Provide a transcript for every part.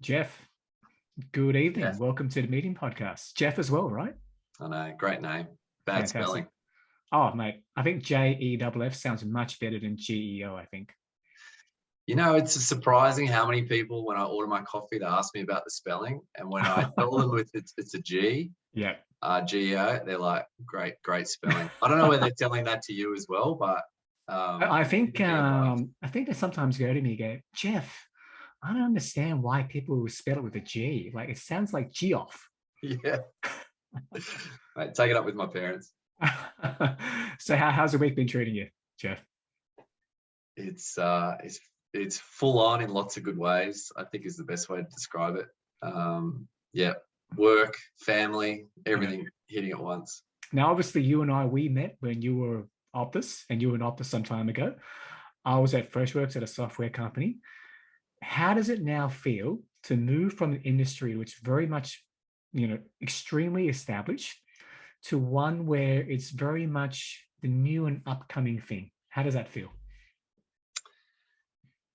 Jeff, good evening. Jeff. Welcome to the Meeting Podcast. Jeff as well, right? I know, great name. Bad Fantastic. spelling. Oh, mate, I think JEFF sounds much better than GEO, I think. It's surprising how many people, when I order my coffee, they ask me about the spelling. And when I tell them it's a G, Yeah. G-O, they're like, great spelling. I don't know whether they're telling that to you as well, but I think give me advice. I think they sometimes go to me and go, Jeff, I don't understand why people spell it with a G. Like it sounds like Geoff. Yeah. Mate, take it up with my parents. So how's the week been treating you, Jeff? It's full on in lots of good ways, I think is the best way to describe it. Yeah, work, family, everything hitting at once. Now, obviously, you and I, we met when you were Optus and you were in Optus some time ago. I was at Freshworks at a software company. How does it now feel to move from an industry which is very much, extremely established to one where it's very much the new and upcoming thing? How does that feel?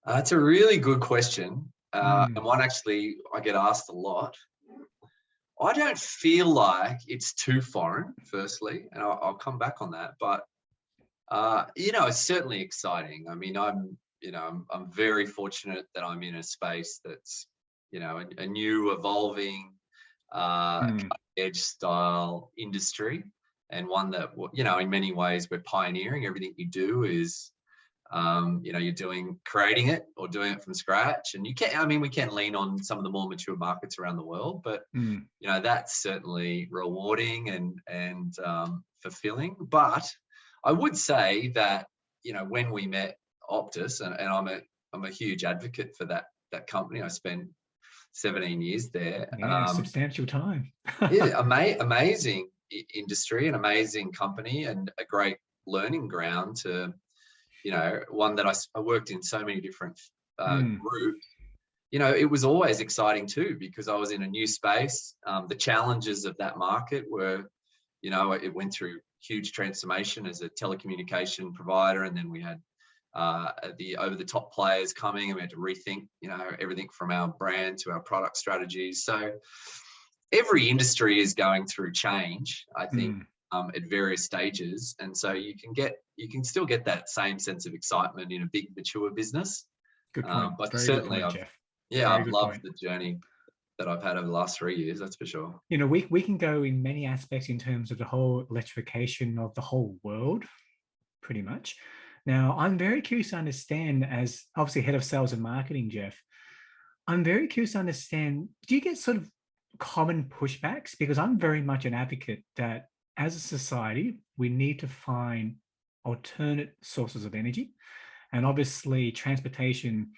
It's a really good question, and Mm, one actually I get asked a lot. I don't feel like it's too foreign, firstly, and I'll come back on that. But it's certainly exciting. I mean, I'm very fortunate that I'm in a space that's, a new, evolving, mm, edge style industry, and one that, in many ways we're pioneering. Everything you do is you're creating it or doing it from scratch. And we can lean on some of the more mature markets around the world, but mm. that's certainly rewarding and fulfilling. But I would say that, when we met Optus, and I'm a huge advocate for that company. I spent 17 years there. Yeah, substantial time. Yeah, amazing industry, an amazing company, and a great learning ground to, one that I worked in so many different Mm, groups. It was always exciting too, because I was in a new space. The challenges of that market were, it went through huge transformation as a telecommunication provider. And then we had the over-the-top players coming, and we had to rethink, everything from our brand to our product strategies. So every industry is going through change, I think, mm. at various stages, and so you can still get that same sense of excitement in a big mature business. Good point. But Very good certainly, point, Jeff. Very I've good loved point. the journey that I've had over the last 3 years. That's for sure. We can go in many aspects in terms of the whole electrification of the whole world, pretty much. Now, I'm very curious to understand, as obviously head of sales and marketing, Jeff, I'm very curious to understand, do you get sort of common pushbacks? Because I'm very much an advocate that as a society, we need to find alternate sources of energy. And obviously, transportation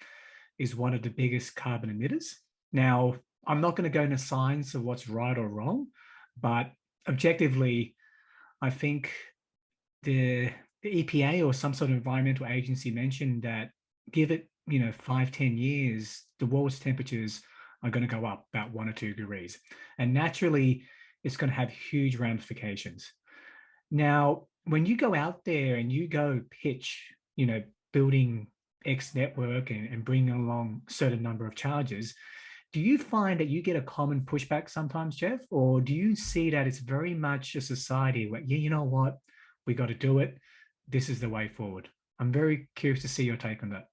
is one of the biggest carbon emitters. Now, I'm not going to go into science of what's right or wrong, but objectively, I think the EPA or some sort of environmental agency mentioned that give it, 5, 10 years, the world's temperatures are going to go up about 1 or 2 degrees. And naturally, it's going to have huge ramifications. Now, when you go out there and you go pitch, building X network and bringing along a certain number of charges, do you find that you get a common pushback sometimes, Jeff? Or do you see that it's very much a society where, yeah, you know what, we got to do it. This is the way forward. I'm very curious to see your take on that.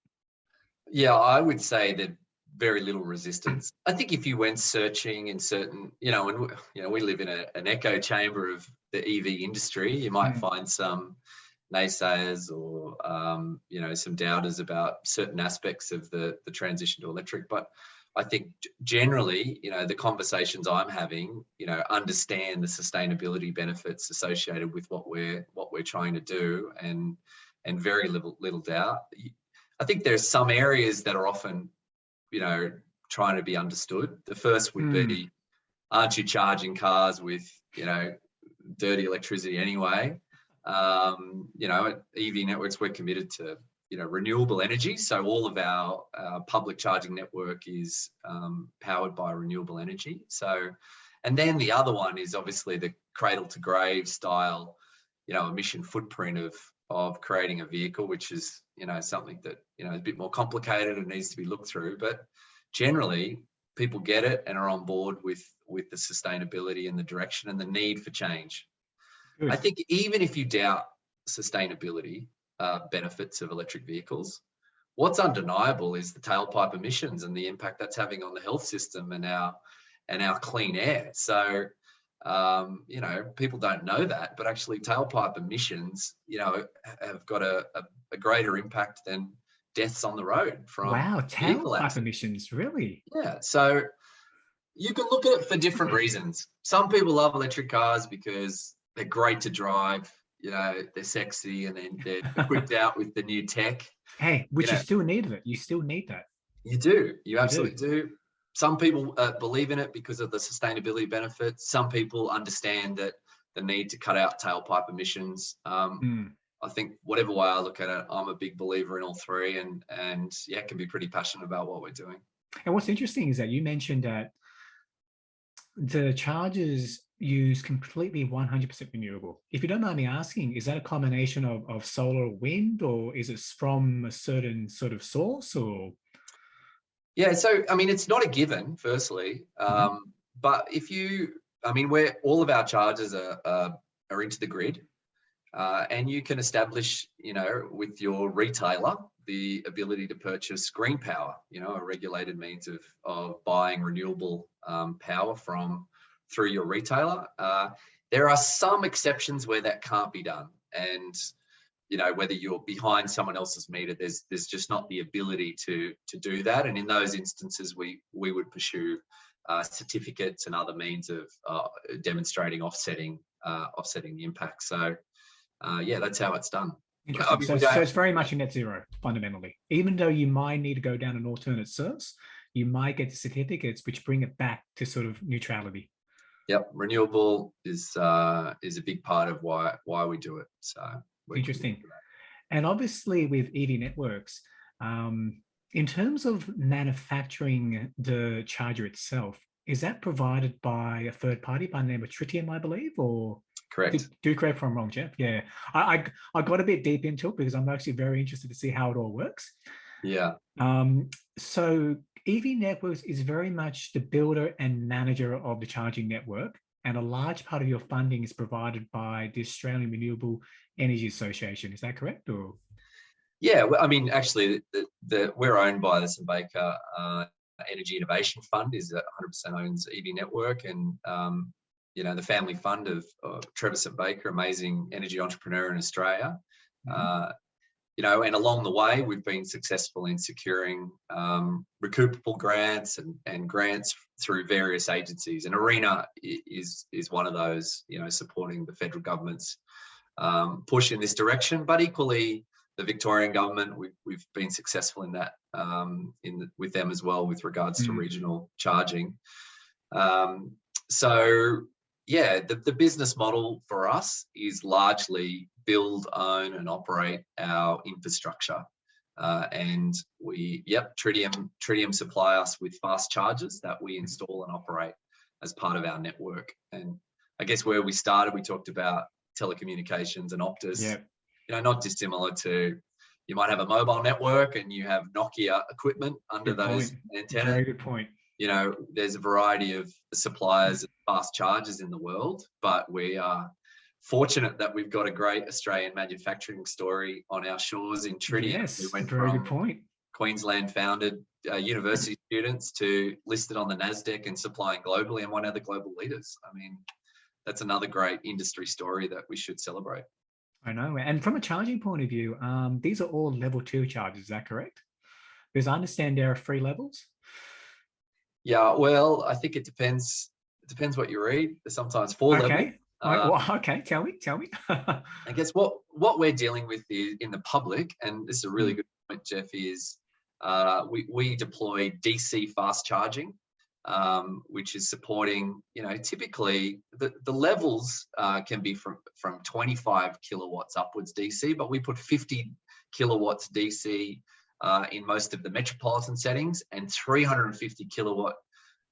Yeah, I would say that very little resistance. I think if you went searching in certain, and we live in an echo chamber of the EV industry, you might Mm, find some naysayers or some doubters about certain aspects of the transition to electric. But I think generally, the conversations I'm having, understand the sustainability benefits associated with what we're trying to do, and very little doubt. I think there's some areas that are often, trying to be understood. The first would mm, be, aren't you charging cars with, dirty electricity anyway? At EV Networks, we're committed to, renewable energy. So all of our public charging network is powered by renewable energy. So, and then the other one is obviously the cradle to grave style, emission footprint of creating a vehicle, which is, something that, is a bit more complicated and needs to be looked through. But generally, people get it and are on board with the sustainability and the direction and the need for change. Good. I think even if you doubt sustainability benefits of electric vehicles, what's undeniable is the tailpipe emissions and the impact that's having on the health system and our clean air. So, you know, people don't know that, but actually tailpipe emissions, you know, have got a greater impact than deaths on the road from Wow, vehicle tailpipe accidents. emissions, really? Yeah. So you can look at it for different reasons. Some people love electric cars because they're great to drive, you know, they're sexy and then they're equipped out with the new tech. Hey, which You you know, still need it. You still need that. you do. You You absolutely do. do. Some people believe in it because of the sustainability benefits. Some people understand that the need to cut out tailpipe emissions. Mm. I think whatever way I look at it, I'm a big believer in all three, and yeah, can be pretty passionate about what we're doing. And what's interesting is that you mentioned that the chargers use completely 100% renewable. If you don't mind me asking, is that a combination of solar or wind, or is it from a certain sort of source? Or Yeah, so I mean, it's not a given, firstly, but if you, I mean, where all of our chargers are into the grid, and you can establish, you know, with your retailer the ability to purchase green power, you know, a regulated means of buying renewable power from through your retailer. There are some exceptions where that can't be done, and you know, whether you're behind someone else's meter, there's just not the ability to do that. And in those instances, we would pursue certificates and other means of demonstrating offsetting the impact. So yeah, that's how it's done. I interesting. mean, So it's very much a net zero fundamentally. Even though you might need to go down an alternate source, you might get certificates which bring it back to sort of neutrality. Yep, renewable is a big part of why we do it. So Interesting. And obviously with EV networks, in terms of manufacturing the charger itself, is that provided by a third party by the name of Tritium, I believe, or? Correct. Do correct if I'm wrong, Jeff. Yeah, I got a bit deep into it because I'm actually very interested to see how it all works. Yeah. So EV Networks is very much the builder and manager of the charging network, and a large part of your funding is provided by the Australian Renewable Energy Association. Is that correct? Or yeah, well, I mean, actually, we're owned by the St Baker Energy Innovation Fund. Is 100% owns EV Network, and you know, the family fund of Trevor St Baker, amazing energy entrepreneur in Australia. You know, and along the way, we've been successful in securing recoupable grants and grants through various agencies. And ARENA is one of those, you know, supporting the federal government's push in this direction. But equally, the Victorian government, we've been successful in that with them as well with regards to regional charging. So yeah, the business model for us is largely build, own, and operate our infrastructure. And Tritium supply us with fast chargers that we install and operate as part of our network. And I guess where we started, we talked about telecommunications and Optus. yeah, You know, not dissimilar to, you might have a mobile network and you have Nokia equipment under those antennas. Very good point. You know, there's a variety of suppliers of fast chargers in the world, but we are fortunate that we've got a great Australian manufacturing story on our shores in Tritium. Yes, We went very from good point. Queensland founded university students to listed on the NASDAQ and supplying globally, and one of the global leaders. I mean, that's another great industry story that we should celebrate. I know. And from a charging point of view, these are all level 2 chargers. Is that correct? Because I understand there are 3 levels. Yeah, well, I think it depends. It depends what you read. There's sometimes 4 levels. Okay, tell me. I guess what we're dealing with in the public, and this is a really good point, Jeff, is we deploy DC fast charging, which is supporting, you know, typically the levels can be from 25 kilowatts upwards DC, but we put 50 kilowatts DC in most of the metropolitan settings, and 350 kilowatt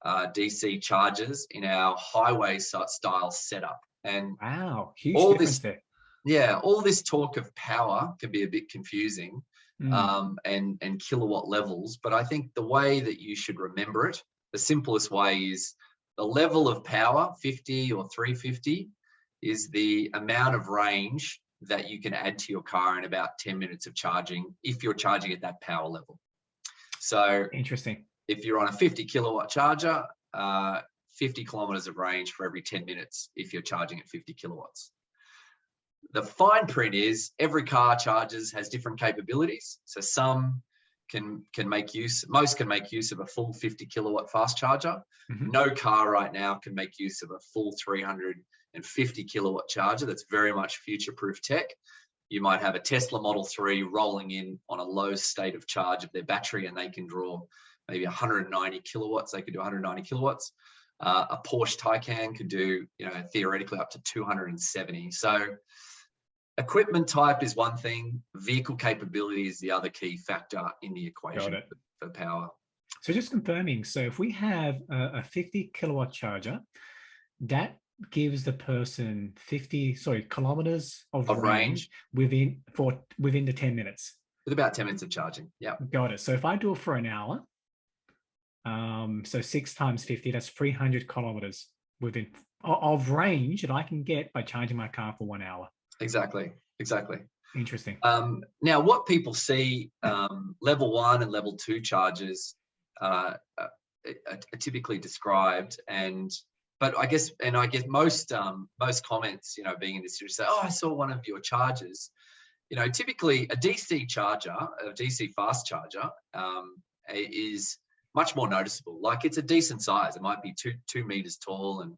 DC chargers in our highway style setup. And wow, huge all difference this, there. Yeah, all this talk of power can be a bit confusing, and kilowatt levels. But I think the way that you should remember it, the simplest way is the level of power, 50 or 350, is the amount of range that you can add to your car in about 10 minutes of charging if you're charging at that power level. So Interesting. if you're on a 50 kilowatt charger, 50 kilometers of range for every 10 minutes if you're charging at 50 kilowatts. The fine print is every car charges has different capabilities. So some can make use, most can make use of a full 50 kilowatt fast charger. Mhm. No car right now can make use of a full 350 kilowatt charger. That's very much future-proof tech. You might have a Tesla Model 3 rolling in on a low state of charge of their battery, and they can draw maybe 190 kilowatts. They could do 190 kilowatts. A Porsche Taycan could do, theoretically up to 270. So equipment type is one thing. Vehicle capability is the other key factor in the equation for power. So just confirming, so if we have a 50 kilowatt charger, that gives the person 50 kilometers of range within the 10 minutes. With about 10 minutes of charging. Yeah. Got it. So if I do it for an hour, so 6 times 50, that's 300 kilometers within of range that I can get by charging my car for 1 hour. Exactly. Interesting. Now, what people see, level 1 and level 2 chargers are typically described, but I guess most comments, being in this series say, "Oh, I saw one of your chargers." Typically a DC charger, a DC fast charger, is much more noticeable. Like, it's a decent size. It might be 2 meters tall and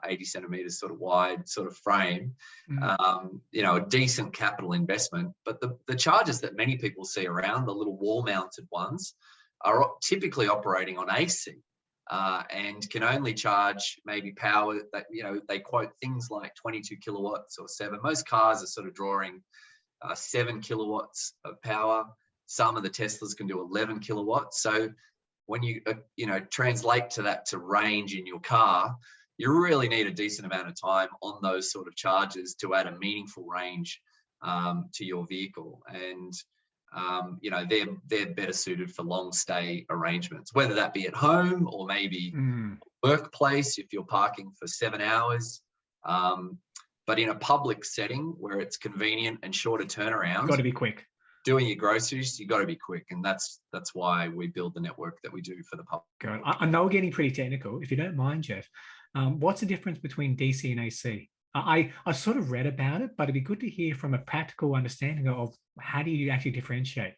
80 centimeters sort of wide sort of frame. A decent capital investment. But the chargers that many people see around, the little wall mounted ones, are typically operating on AC and can only charge maybe power that, they quote things like 22 kilowatts or 7. Most cars are sort of drawing 7 kilowatts of power. Some of the Teslas can do 11 kilowatts. So when you translate to range in your car, you really need a decent amount of time on those sort of chargers to add a meaningful range to your vehicle. And they're better suited for long stay arrangements, whether that be at home or maybe workplace if you're parking for 7 hours. But in a public setting where it's convenient and shorter turnaround, you've got to be quick. Doing your groceries, you got to be quick, and that's why we build the network that we do for the public. Good. I know we're getting pretty technical. If you don't mind, Jeff, what's the difference between DC and AC? I sort of read about it, but it'd be good to hear from a practical understanding of how do you actually differentiate?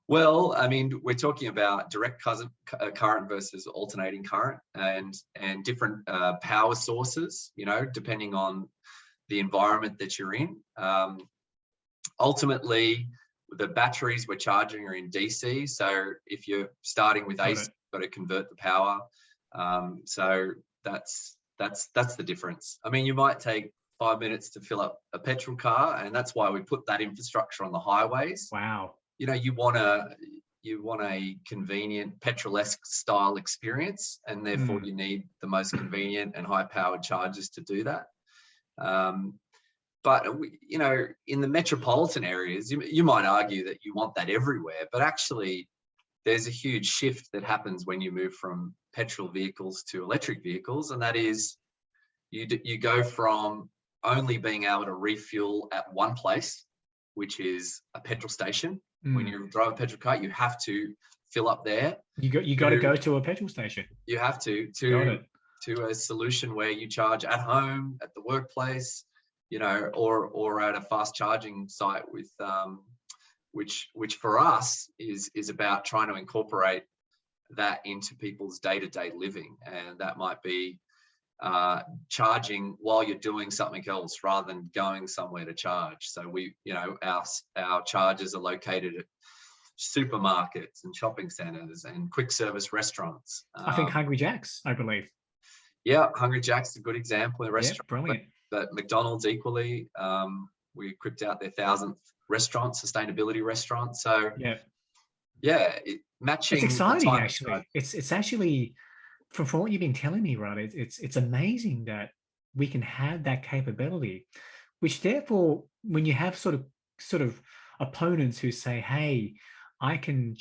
Well, I mean, we're talking about direct current versus alternating current, and different power sources, depending on the environment that you're in. Ultimately, the batteries we're charging are in DC. So if you're starting with AC, you've got to convert the power. So that's the difference. I mean, you might take 5 minutes to fill up a petrol car, and that's why we put that infrastructure on the highways. Wow. You want a convenient petrol-esque style experience, and therefore you need the most convenient and high-powered chargers to do that. But in the metropolitan areas, you might argue that you want that everywhere, but actually there's a huge shift that happens when you move from petrol vehicles to electric vehicles, and that is you go from only being able to refuel at one place, which is a petrol station. When you drive a petrol car, you have to fill up there. You got to go to a petrol station. You have to a solution where you charge at home, at the workplace, or at a fast charging site with which for us is about trying to incorporate that into people's day-to-day living, and that might be charging while you're doing something else rather than going somewhere to charge. So our chargers are located at supermarkets and shopping centers and quick service restaurants. I think Hungry Jack's, I believe. Yeah, Hungry Jack's is a good example of a restaurant. Yeah, brilliant. But McDonald's equally, we equipped out their 1,000th restaurant, sustainability restaurant. So matching. It's exciting, actually. It's actually, from what you've been telling me, right? It's amazing that we can have that capability, which therefore, when you have sort of opponents who say, "Hey, I can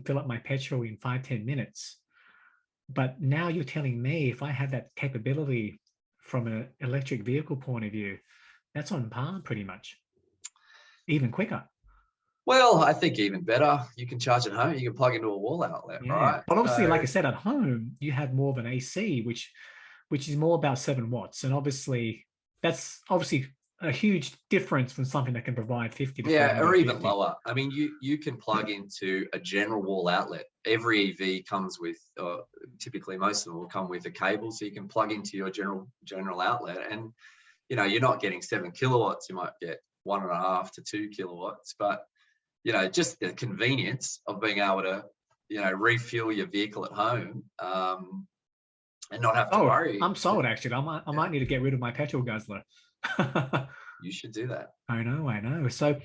fill up my petrol in 5-10 minutes. But now you're telling me if I have that capability from an electric vehicle point of view, that's on par pretty much, even quicker. Well, I think even better, you can charge at home. You can plug into a wall outlet, Yeah. right? But obviously, like So I said, at home, you have more of an AC, which is more about 7 watts. And obviously, that's obviously a huge difference from something that can provide 50 to yeah, or even 450. lower. I mean, you can plug into a general wall outlet. Every EV comes with, typically most of them will come with a cable, so you can plug into your general outlet, and you're not getting 7 kilowatts. You might get 1.5 to 2 kilowatts, but just the convenience of being able to refuel your vehicle at home, and not have to Oh, worry. I'm sold actually. I might need to get rid of my petrol guzzler. You should do that. I know, I know. So,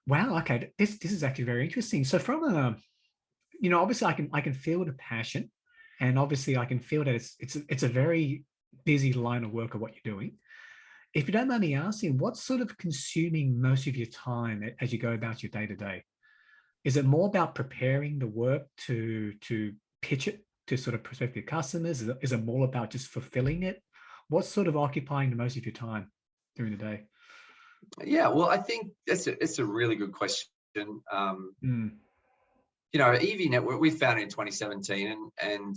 wow, okay, this is actually very interesting. So, from a, obviously, I can feel the passion, and obviously, I can feel that it's a very busy line of work of what you're doing. If you don't mind me asking, what's sort of consuming most of your time as you go about your day to day? Is it more about preparing the work to pitch it to sort of prospective customers? Is it more about just fulfilling it? What's sort of occupying the most of your time during the day? Yeah, well, I think it's a really good question. Mm, EV Network, we founded in 2017, and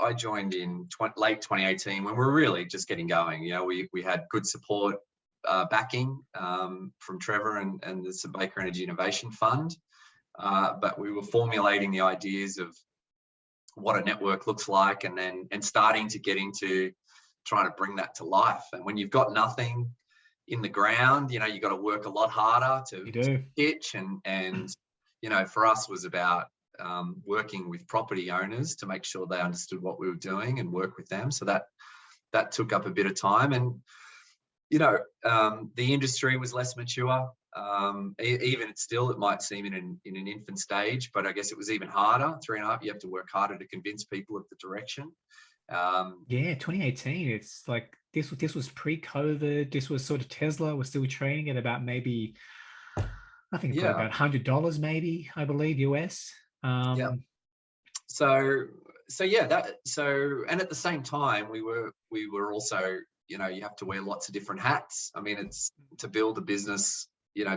I joined in late 2018 when we were really just getting going. We had good support, backing from Trevor and the St Baker Energy Innovation Fund, but we were formulating the ideas of what a network looks like, and starting to get into trying to bring that to life. And when you've got nothing in the ground, you've got to work a lot harder you to do. pitch, and for us was about working with property owners to make sure they understood what we were doing and work with them. So that took up a bit of time, and the industry was less mature. Even it might seem in an infant stage, but I guess it was even harder. 3.5, you have to work harder to convince people of the direction. Yeah, 2018. It's like this was pre-COVID. This was sort of Tesla was still trading at about maybe I think probably yeah, about $100 maybe, I believe, US. yeah. So and at the same time we were also, you have to wear lots of different hats. I mean, it's to build a business,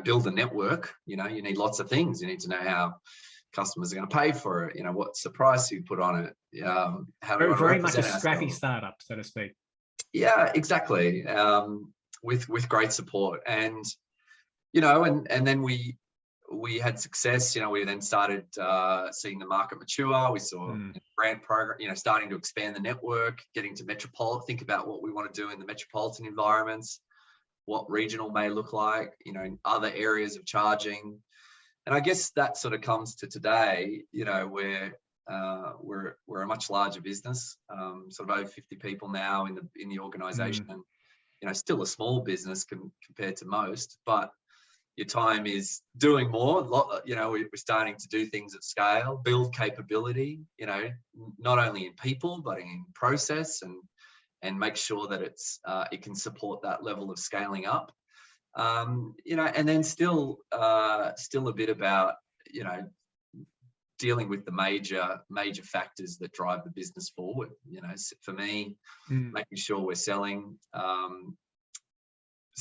build a network, you need lots of things. You need to know how customers are going to pay for it, what's the price you put on it, how we Very, want to very much a represent scrappy ourselves. startup, so to speak. Yeah, exactly. With great support, and and then we had success. We then started seeing the market mature. We saw grant program, starting to expand the network, getting to metropolitan. Think about what we want to do in the metropolitan environments, what regional may look like, in other areas of charging. And I guess that sort of comes to today, where we're a much larger business, sort of over 50 people now in the organization, and still a small business compared to most, but your time is doing more. We're starting to do things at scale, build capability, not only in people but in process, and make sure that it can support that level of scaling up. And then still a bit about dealing with the major factors that drive the business forward. For me, making sure we're selling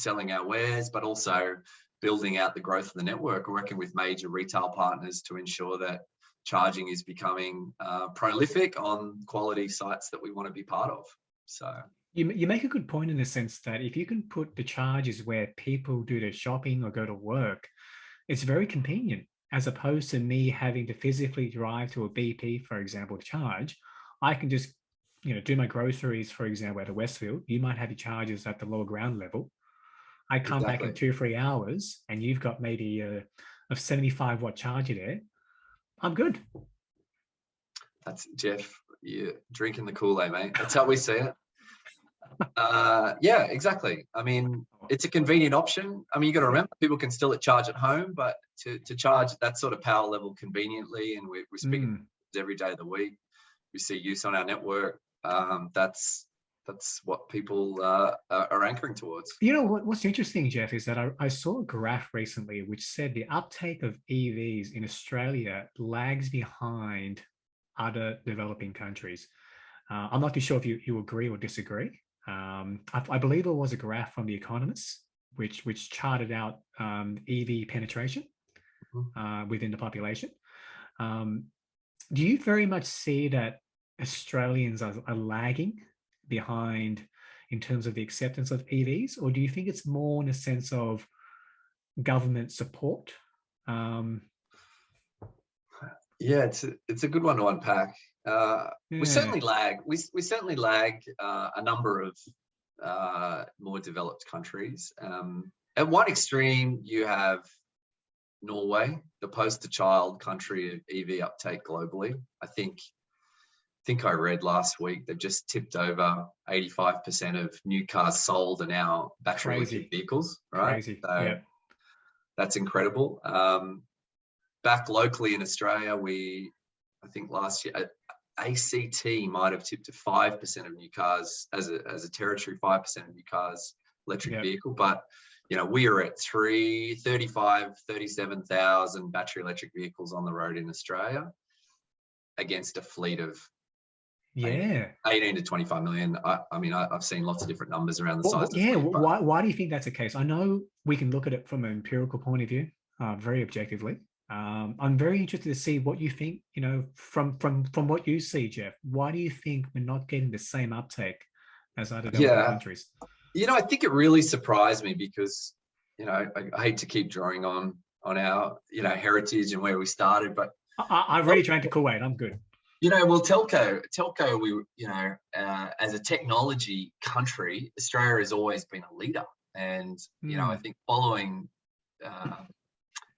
our wares, but also building out the growth of the network, working with major retail partners to ensure that charging is becoming prolific on quality sites that we want to be part of. So you make a good point in the sense that if you can put the charges where people do their shopping or go to work, it's very convenient, as opposed to me having to physically drive to a BP, for example, to charge. I can just, do my groceries, for example, at a Westfield. You might have your charges at the lower ground level. I come back in 2-3 hours and you've got maybe a 75-watt charger there. I'm good. That's Jeff. You're drinking the Kool-Aid, mate. That's how we see it. Yeah, exactly. I mean, it's a convenient option. I mean, you got to remember, people can still charge at home, but to charge at that sort of power level conveniently, and we're speaking every day of the week, we see use on our network. That's that's what people are anchoring towards. You know what's interesting, Jeff, is that I saw a graph recently which said the uptake of EVs in Australia lags behind other developing countries. I'm not too sure if you agree or disagree. I believe it was a graph from The Economist, which charted out EV penetration within the population. Do you very much see that Australians are lagging behind in terms of the acceptance of EVs, or do you think it's more in a sense of government support? Yeah, it's a good one to unpack. We certainly lag. We certainly lag a number of more developed countries. At one extreme, you have Norway, the poster child country of EV uptake globally. I think I read last week they've just tipped over 85% of new cars sold are now battery electric vehicles, right? Crazy. So yeah. That's incredible. Back locally in Australia, I think last year, ACT might have tipped to 5% of new cars as a territory, 5% of new cars electric vehicle. But, you know, we are at 37,000 battery electric vehicles on the road in Australia against a fleet of 18 to 25 million. I mean, I've seen lots of different numbers around the size of yeah. fleet, Why do you think that's the case? I know we can look at it from an empirical point of view, very objectively. I'm very interested to see what you think, you know, from what you see, Jeff. Why do you think we're not getting the same uptake as other developing countries? You know, I think it really surprised me because, you know, I hate to keep drawing on our, you know, heritage and where we started, but I've already drank the Kool-Aid. I'm good. You know, well, telco, we, you know, as a technology country, Australia has always been a leader. And, you know, I think following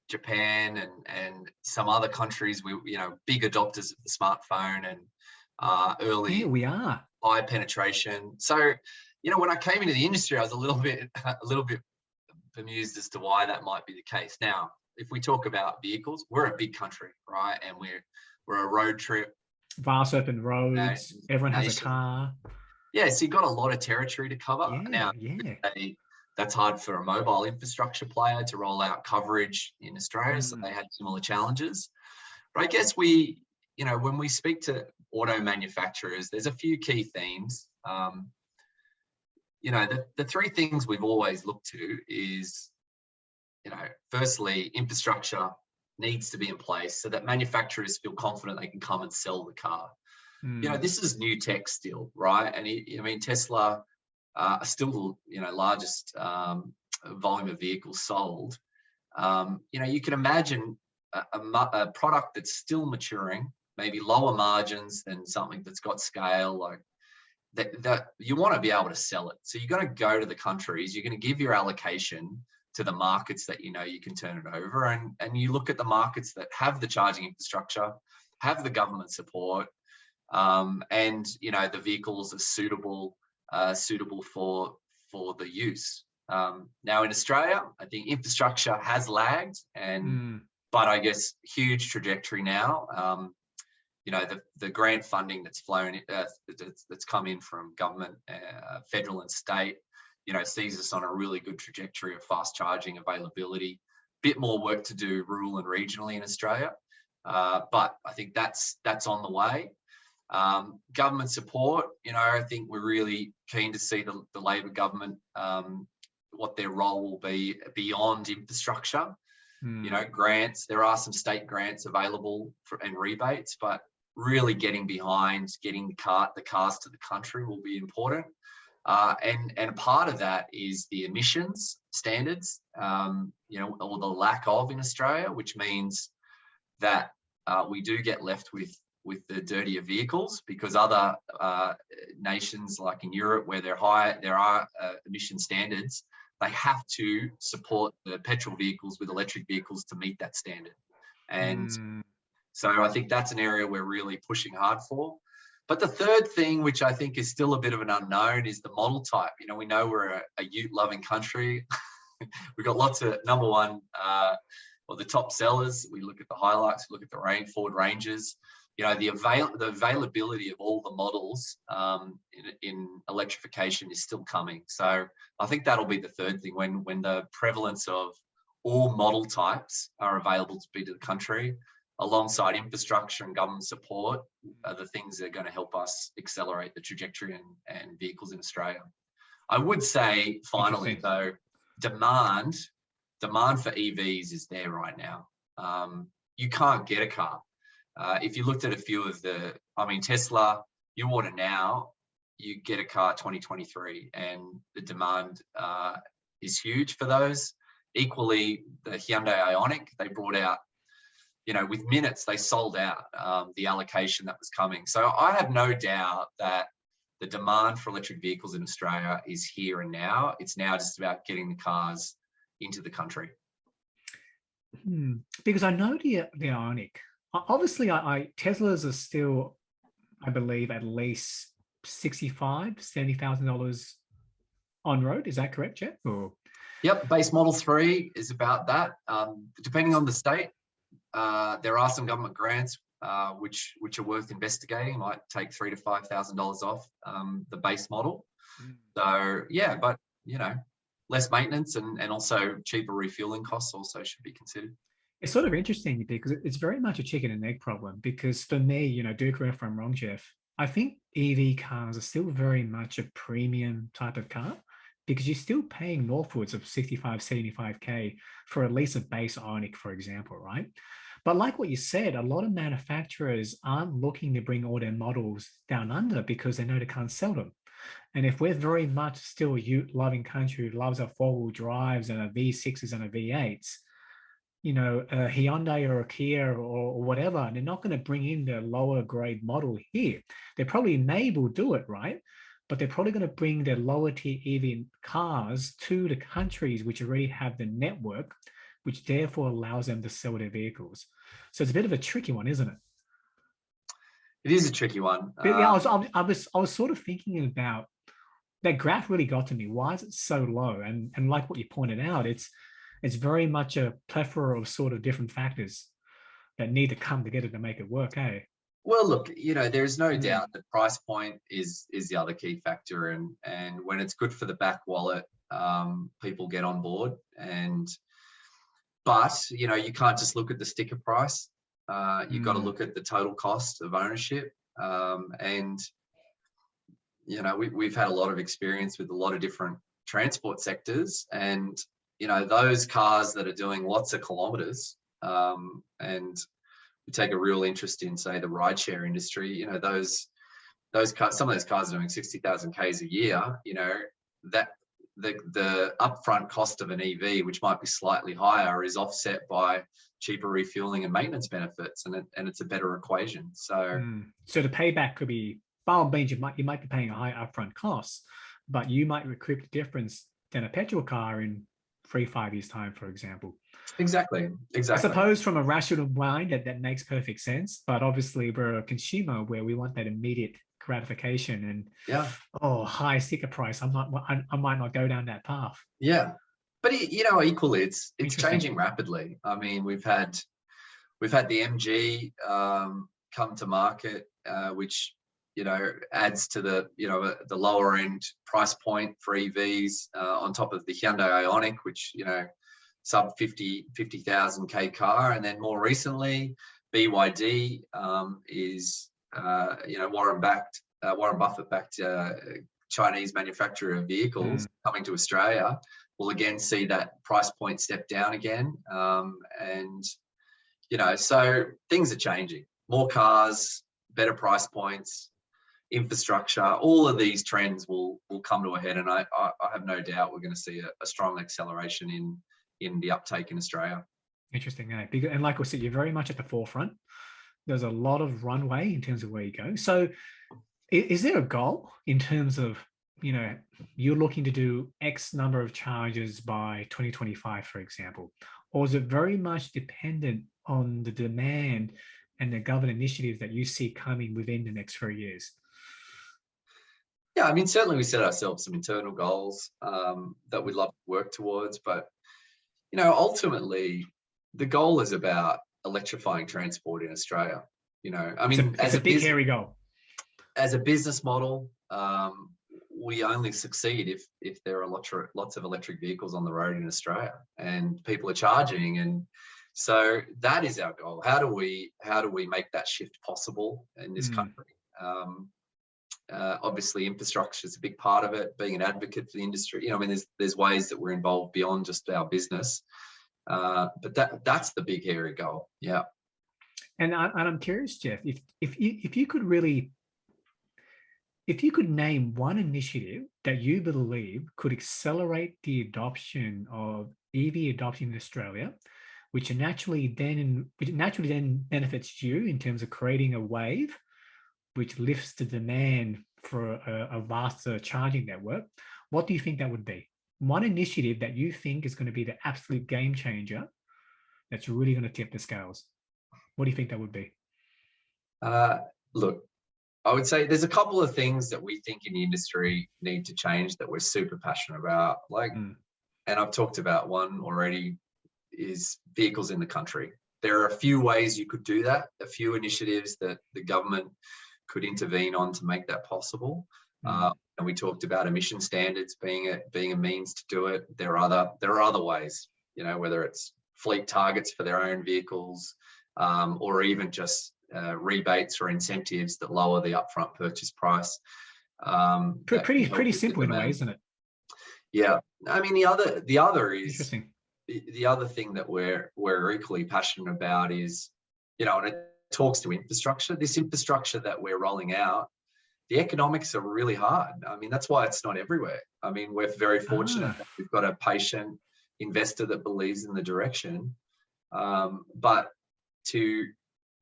Japan and some other countries, we, you know, big adopters of the smartphone and early we are high penetration. So, you know, when I came into the industry, I was a little bit bemused as to why that might be the case. Now, if we talk about vehicles, we're a big country, right? And we're a road trip. Vast open roads, everyone has a car. Yeah, so you've got a lot of territory to cover. Now, that's hard for a mobile infrastructure player to roll out coverage in Australia, so they had similar challenges. But I guess we, you know, when we speak to auto manufacturers, there's a few key themes. You know, the three things we've always looked to is, you know, firstly, infrastructure needs to be in place so that manufacturers feel confident they can come and sell the car. You know, this is new tech still, right? And I mean, Tesla are still, you know, largest volume of vehicles sold. You know, you can imagine a product that's still maturing, maybe lower margins than something that's got scale, like that you want to be able to sell it. So you're going to go to the countries, you're going to give your allocation to the markets that you know you can turn it over, and you look at the markets that have the charging infrastructure, have the government support, and you know the vehicles are suitable for the use. Now in Australia, I think infrastructure has lagged, but I guess huge trajectory now. You know, the grant funding that's flown, that's come in from government, federal and state, you know, sees us on a really good trajectory of fast charging availability. Bit more work to do rural and regionally in Australia, but I think that's on the way. Government support, you know, I think we're really keen to see the Labor government, what their role will be beyond infrastructure. You know, grants, there are some state grants available and rebates, but really getting behind getting the cars to the country will be important. And part of that is the emissions standards, you know, or the lack of in Australia, which means that we do get left with the dirtier vehicles, because other nations like in Europe where there are emission standards, they have to support the petrol vehicles with electric vehicles to meet that standard. And so I think that's an area we're really pushing hard for. But the third thing, which I think is still a bit of an unknown, is the model type. You know, we know we're a ute-loving country. We've got lots of number one, or the top sellers. We look at the Hilux, we look at the Ford Rangers. you know, the availability of all the models in electrification is still coming. So I think that'll be the third thing, when the prevalence of all model types are available to be to the country, alongside infrastructure and government support, are the things that are going to help us accelerate the trajectory and vehicles in Australia. I would say, finally, though, demand for EVs is there right now. You can't get a car. If you looked at a few of Tesla, you order now, you get a car 2023, and the demand is huge for those. Equally, the Hyundai Ioniq, they brought out, you know, with minutes, they sold out the allocation that was coming. So I have no doubt that the demand for electric vehicles in Australia is here and now. It's now just about getting the cars into the country. Because I know the Ioniq, obviously Teslas are still, I believe, at least $65,000-$70,000 on road. Is that correct, Jeff? Or? Yep, base Model 3 is about that. Depending on the state, there are some government grants which are worth investigating. It might take $3,000 to $5,000 off the base model. So yeah, but you know, less maintenance and also cheaper refueling costs also should be considered. It's sort of interesting because it's very much a chicken and egg problem. Because for me, you know, do correct if I'm wrong, Jeff, I think EV cars are still very much a premium type of car, because you're still paying northwards of 65, 75K for at least a base Ioniq, for example, right? But like what you said, a lot of manufacturers aren't looking to bring all their models down under because they know they can't sell them. And if we're very much still a ute-loving country who loves our four-wheel drives and our V6s and our V8s, you know, a Hyundai or a Kia or whatever, they're not going to bring in the lower grade model here. They probably will do it, right? But they're probably going to bring their lower tier EV cars to the countries which already have the network, which therefore allows them to sell their vehicles. So it's a bit of a tricky one, isn't it? It is a tricky one. But yeah, I was sort of thinking about that graph. Really got to me. Why is it so low? And like what you pointed out, it's very much a plethora of sort of different factors that need to come together to make it work, eh? Well, look, you know, there's no doubt that price point is the other key factor, and when it's good for the back wallet, people get on board. But you know, you can't just look at the sticker price. You've got to look at the total cost of ownership. And you know, we've had a lot of experience with a lot of different transport sectors, and you know, those cars that are doing lots of kilometers, and we take a real interest in, say, the rideshare industry. You know, those cars, some of those cars are doing 60,000 Ks a year. You know, that the upfront cost of an EV, which might be slightly higher, is offset by cheaper refueling and maintenance benefits, and it's a better equation. So the payback could be, by all means, you might be paying a high upfront cost, but you might recoup the difference than a petrol car in 3-5 years time, for example. Exactly. I suppose from a rational mind that makes perfect sense, but obviously we're a consumer where we want that immediate gratification, and high sticker price, I might not go down that path. Yeah, but you know, equally, it's changing rapidly. I mean, we've had the MG come to market, which you know adds to the the lower end price point for EVs, on top of the Hyundai Ioniq, which you know, sub 50,000 K car. And then more recently, BYD is you know, Warren Buffett backed Chinese manufacturer of vehicles coming to Australia. We'll again see that price point step down again, and you know, so things are changing. More cars, better price points, infrastructure, all of these trends will come to a head, and I have no doubt we're going to see a strong acceleration in the uptake in Australia. Interesting, eh? Because, and like I said, you're very much at the forefront. There's a lot of runway in terms of where you go. So is there a goal in terms of, you know, you're looking to do X number of charges by 2025, for example, or is it very much dependent on the demand and the government initiatives that you see coming within the next 3 years? Yeah, I mean, certainly we set ourselves some internal goals that we'd love to work towards, but you know, ultimately the goal is about electrifying transport in Australia. You know, I It's a, mean, it's a big hairy goal. as a business model, we only succeed if there are lots of electric vehicles on the road in Australia and people are charging. And so that is our goal. How do we make that shift possible in this country? Obviously, infrastructure is a big part of it. Being an advocate for the industry, you know, I mean, there's ways that we're involved beyond just our business, but that's the big hairy goal. Yeah. And I'm curious, Jeff, if you could really, if you could name one initiative that you believe could accelerate the adoption of EV adoption in Australia, which naturally then benefits you in terms of creating a wave, which lifts the demand for a vaster charging network, what do you think that would be? One initiative that you think is going to be the absolute game changer that's really going to tip the scales. What do you think that would be? Look, I would say there's a couple of things that we think in the industry need to change that we're super passionate about. Like, and I've talked about one already, is vehicles in the country. There are a few ways you could do that, a few initiatives that the government could intervene on to make that possible. And we talked about emission standards being a means to do it. There are other ways, you know, whether it's fleet targets for their own vehicles, or even just rebates or incentives that lower the upfront purchase price. Pretty simple in a way, isn't it? Yeah. I mean, the other is interesting. The other thing that we're equally passionate about is, you know, and it talks to infrastructure. This infrastructure that we're rolling out, the economics are really hard. I mean, that's why it's not everywhere. I mean, we're very fortunate that we've got a patient investor that believes in the direction, but to,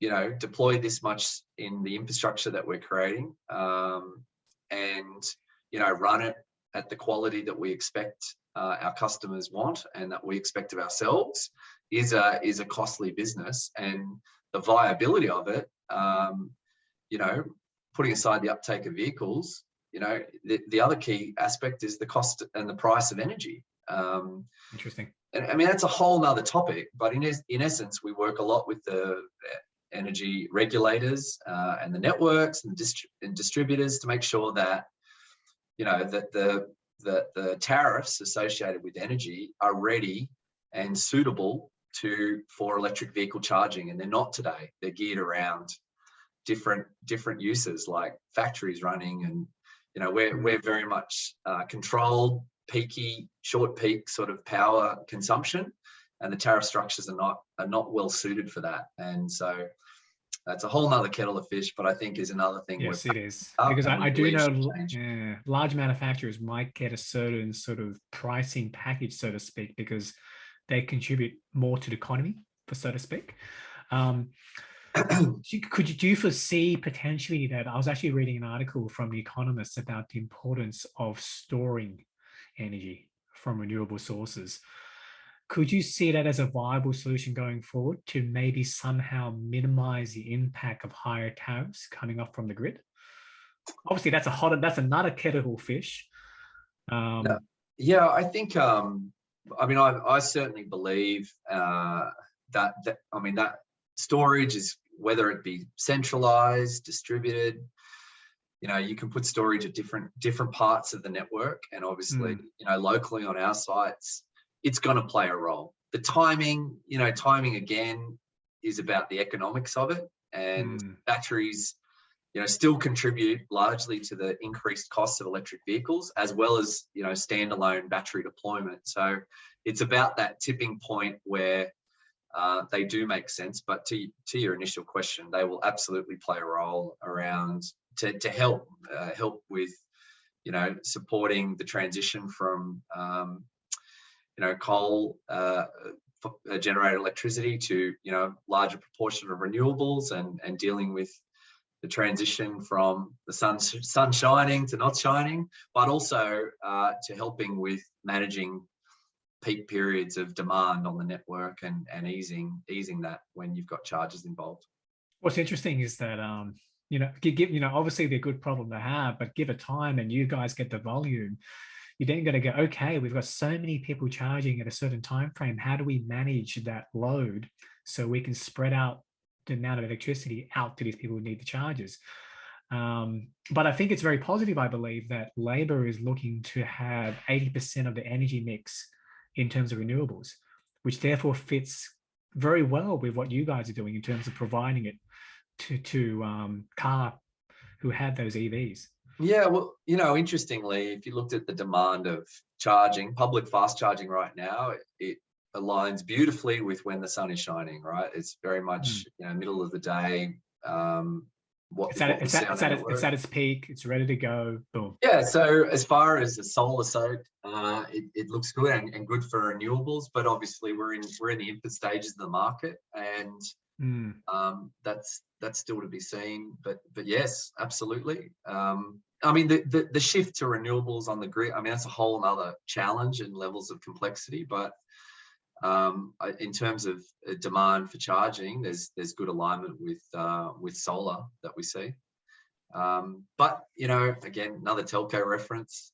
you know, deploy this much in the infrastructure that we're creating, and, you know, run it at the quality that we expect our customers want and that we expect of ourselves is a costly business. And the viability of it, you know, putting aside the uptake of vehicles, you know, the other key aspect is the cost and the price of energy. Interesting. And I mean, that's a whole nother topic, but in essence, we work a lot with the energy regulators and the networks and distributors to make sure that, you know, that the tariffs associated with energy are ready and suitable for electric vehicle charging. And they're not today. They're geared around different uses, like factories running, and, you know, we're very much controlled, peaky, short peak sort of power consumption, and the tariff structures are not well suited for that. And so that's a whole nother kettle of fish, but I think is another thing. Yes, it is. Because I do know large manufacturers might get a certain sort of pricing package, so to speak, because they contribute more to the economy, so to speak. Do you foresee potentially that, I was actually reading an article from The Economist about the importance of storing energy from renewable sources. Could you see that as a viable solution going forward to maybe somehow minimize the impact of higher tariffs coming up from the grid? Obviously, that's another kettle of fish. Yeah, I think. I mean, I certainly believe that storage is, whether it be centralized, distributed, you know, you can put storage at different parts of the network, and obviously, you know, locally on our sites, it's going to play a role. The timing again is about the economics of it, and batteries, you know, still contribute largely to the increased costs of electric vehicles, as well as, you know, standalone battery deployment. So it's about that tipping point where they do make sense. But to your initial question, they will absolutely play a role around to help with, you know, supporting the transition from you know, coal generated electricity to, you know, larger proportion of renewables, and dealing with the transition from the sun shining to not shining, but also to helping with managing peak periods of demand on the network and easing that when you've got charges involved. What's interesting is that you know, obviously they're a good problem to have, but give it time and you guys get the volume, you're then going to go, okay, we've got so many people charging at a certain time frame. How do we manage that load so we can spread out the amount of electricity out to these people who need the chargers. But I think it's very positive, I believe, that Labor is looking to have 80% of the energy mix in terms of renewables, which therefore fits very well with what you guys are doing in terms of providing it to car who have those EVs. Yeah, well, interestingly, if you looked at the demand of charging, public fast charging right now, it aligns beautifully with when the sun is shining, right? It's very much, middle of the day. It's at its peak. It's ready to go. Boom. Yeah. So as far as the solar soak, it looks good and good for renewables, but obviously we're in the infant stages of the market, and that's still to be seen. But yes, absolutely. I mean, the shift to renewables on the grid, I mean, that's a whole other challenge and levels of complexity. But in terms of demand for charging, there's good alignment with solar that we see. But again, another telco reference.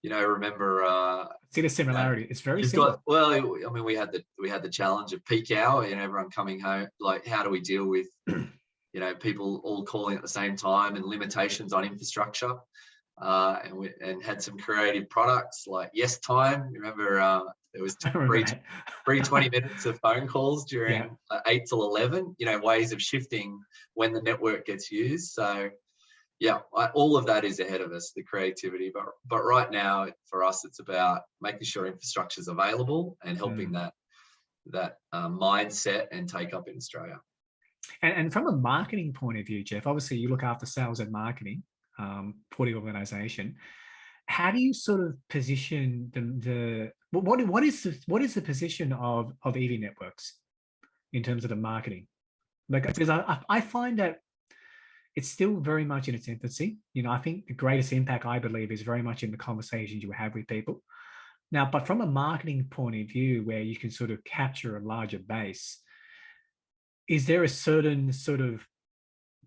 Remember, see the similarity. It's very similar. I mean, we had the challenge of peak hour, everyone coming home. Like, how do we deal with people all calling at the same time, and limitations on infrastructure? And had some creative products like Yes Time. Remember, there was free 20 minutes of phone calls during 8 till 11. Ways of shifting when the network gets used. So yeah, all of that is ahead of us, the creativity. But right now, for us, it's about making sure infrastructure is available and helping that mindset and take up in Australia. And from a marketing point of view, Jeff, obviously you look after sales and marketing for the organization. How do you sort of position what is the position of EV Networks in terms of the marketing? Like, because I find that it's still very much in its infancy. I think the greatest impact, I believe, is very much in the conversations you have with people. Now, but from a marketing point of view, where you can sort of capture a larger base, is there a certain sort of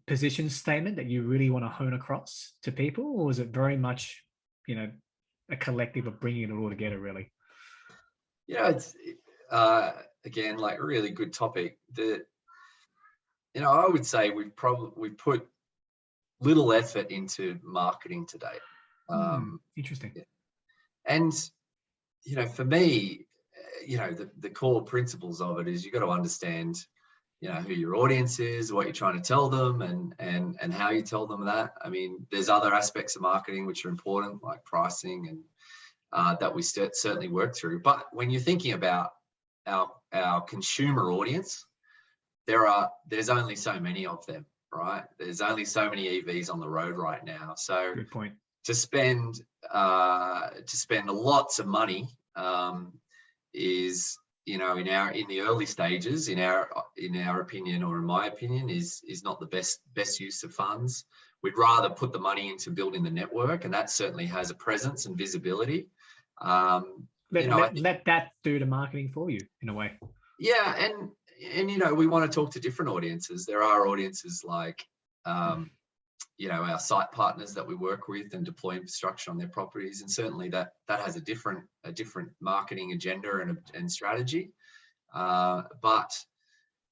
position statement that you really want to hone across to people, or is it very much, a collective of bringing it all together, really? It's again, like, a really good topic. That I would say we've put little effort into marketing to date. Interesting. Yeah. And for me, the core principles of it is you've got to understand who your audience is, what you're trying to tell them, and how you tell them that. I mean, there's other aspects of marketing which are important, like pricing, and that we certainly work through. But when you're thinking about our consumer audience, there's only so many of them, right? There's only so many EVs on the road right now. So good point. To spend lots of money is, in the early stages, in our opinion, or in my opinion, is not the best use of funds. We'd rather put the money into building the network, and that certainly has a presence and visibility. Let that do the marketing for you, in a way. Yeah, and we want to talk to different audiences. There are audiences like our site partners that we work with and deploy infrastructure on their properties, and certainly that has a different marketing agenda and strategy. But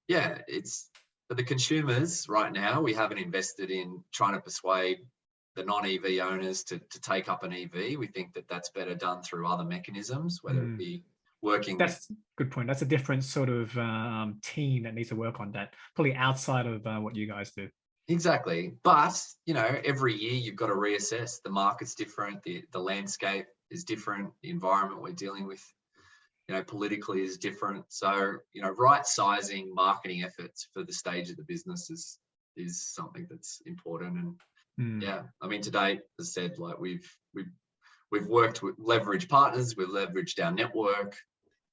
yeah, it's for the consumers right now. We haven't invested in trying to persuade the non-EV owners to take up an EV. We think that that's better done through other mechanisms, whether it be working. That's a good point. That's a different sort of team that needs to work on that, probably outside of what you guys do. Exactly. But, every year you've got to reassess. The market's different. The landscape is different. The environment we're dealing with, politically is different. So, right sizing marketing efforts for the stage of the business is something that's important. And yeah, I mean, to date, as I said, like we've worked with leverage partners. We've leveraged our network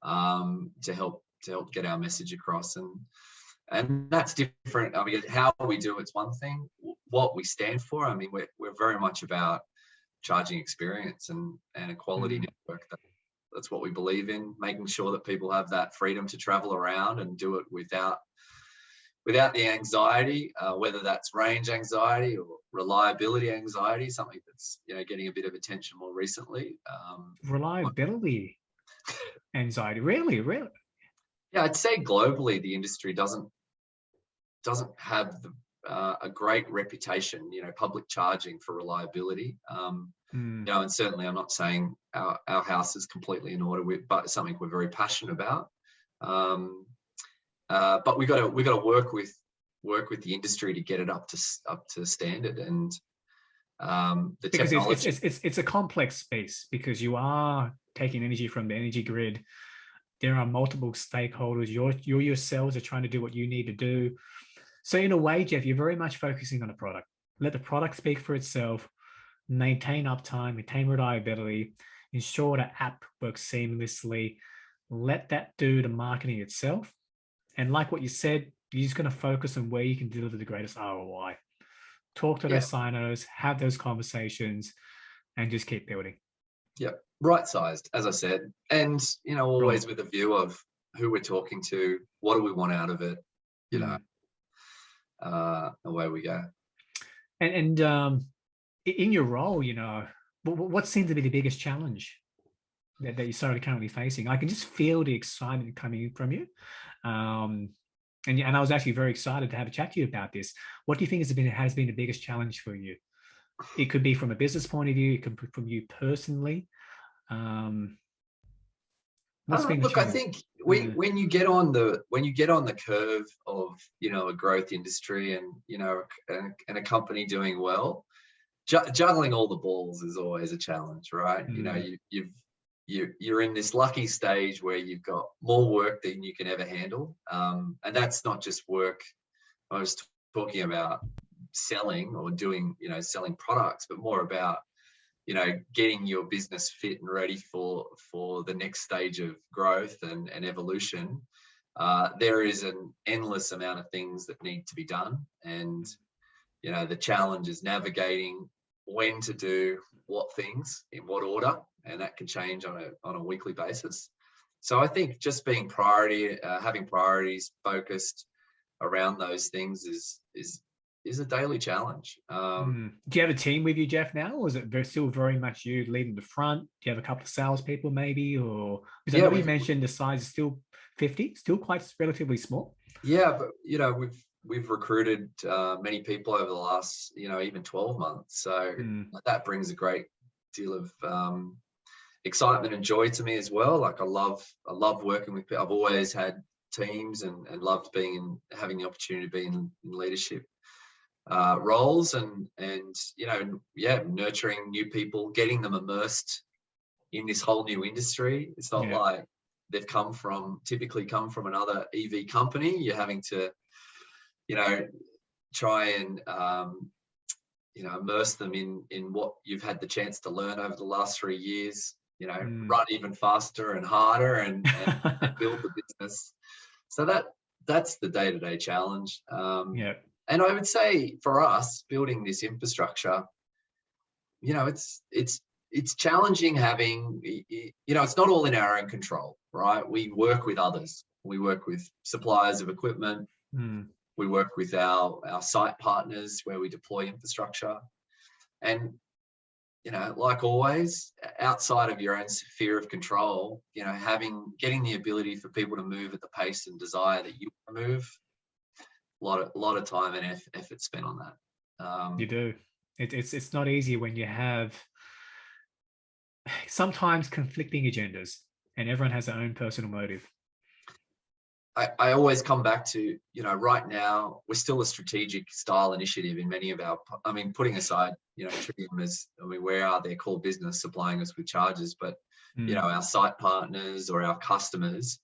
to help get our message across. And that's different. I mean, how we do it's one thing. What we stand for, I mean, we're very much about charging experience and a quality network. That's what we believe in, making sure that people have that freedom to travel around and do it without the anxiety, whether that's range anxiety or reliability anxiety, something that's getting a bit of attention more recently. Reliability anxiety, really? Yeah, I'd say globally the industry doesn't doesn't have a great reputation, public charging for reliability. And certainly I'm not saying our house is completely in order, but it's something we're very passionate about. But we got to work with the industry to get it up to standard, and the because technology. It's a complex space, because you are taking energy from the energy grid. There are multiple stakeholders. You yourselves are trying to do what you need to do. So in a way, Jeff, you're very much focusing on the product. Let the product speak for itself. Maintain uptime, maintain reliability, ensure the app works seamlessly. Let that do the marketing itself. And like what you said, you're just going to focus on where you can deliver the greatest ROI. Talk to those signers, have those conversations, and just keep building. Yeah, right-sized, as I said, and always with a view of who we're talking to, what do we want out of it, away we go. And in your role, what seems to be the biggest challenge that you're currently facing? I can just feel the excitement coming from you. And I was actually very excited to have a chat to you about this. What do you think has been the biggest challenge for you? It could be from a business point of view. It could be from you personally. What's been the look, challenge? I think when you get on the curve of a growth industry and and a company doing well, juggling all the balls is always a challenge, right? You're in this lucky stage where you've got more work than you can ever handle, and that's not just work. I was talking about selling or doing selling products, but more about getting your business fit and ready for the next stage of growth and evolution. There is an endless amount of things that need to be done, and the challenge is navigating when to do what things in what order, and that can change on a weekly basis. So I think just being having priorities focused around those things is a daily challenge. Do you have a team with you, Jeff, now, or is it still very much you leading the front? Do you have a couple of salespeople maybe, or because I know you mentioned the size is still 50, still quite relatively small? Yeah, but we've recruited many people over the last even 12 months, so that brings a great deal of excitement and joy to me as well. Like I love working with people. I've always had teams and loved having the opportunity to be in leadership roles and nurturing new people, getting them immersed in this whole new industry. It's not like they've typically come from another EV company. You're having to try and immerse them in what you've had the chance to learn over the last 3 years, run even faster and harder and build the business. So that's the day-to-day challenge. And I would say for us, building this infrastructure, it's challenging having, it's not all in our own control, right? We work with others. We work with suppliers of equipment. We work with our site partners where we deploy infrastructure. And, like always, outside of your own sphere of control, getting the ability for people to move at the pace and desire that you move, a lot of time and effort spent on that. You do. It's not easy when you have sometimes conflicting agendas and everyone has their own personal motive. I always come back to, right now, we're still a strategic style initiative in many of putting aside, Tritium as, we are their core business supplying us with chargers, but, our site partners or our customers,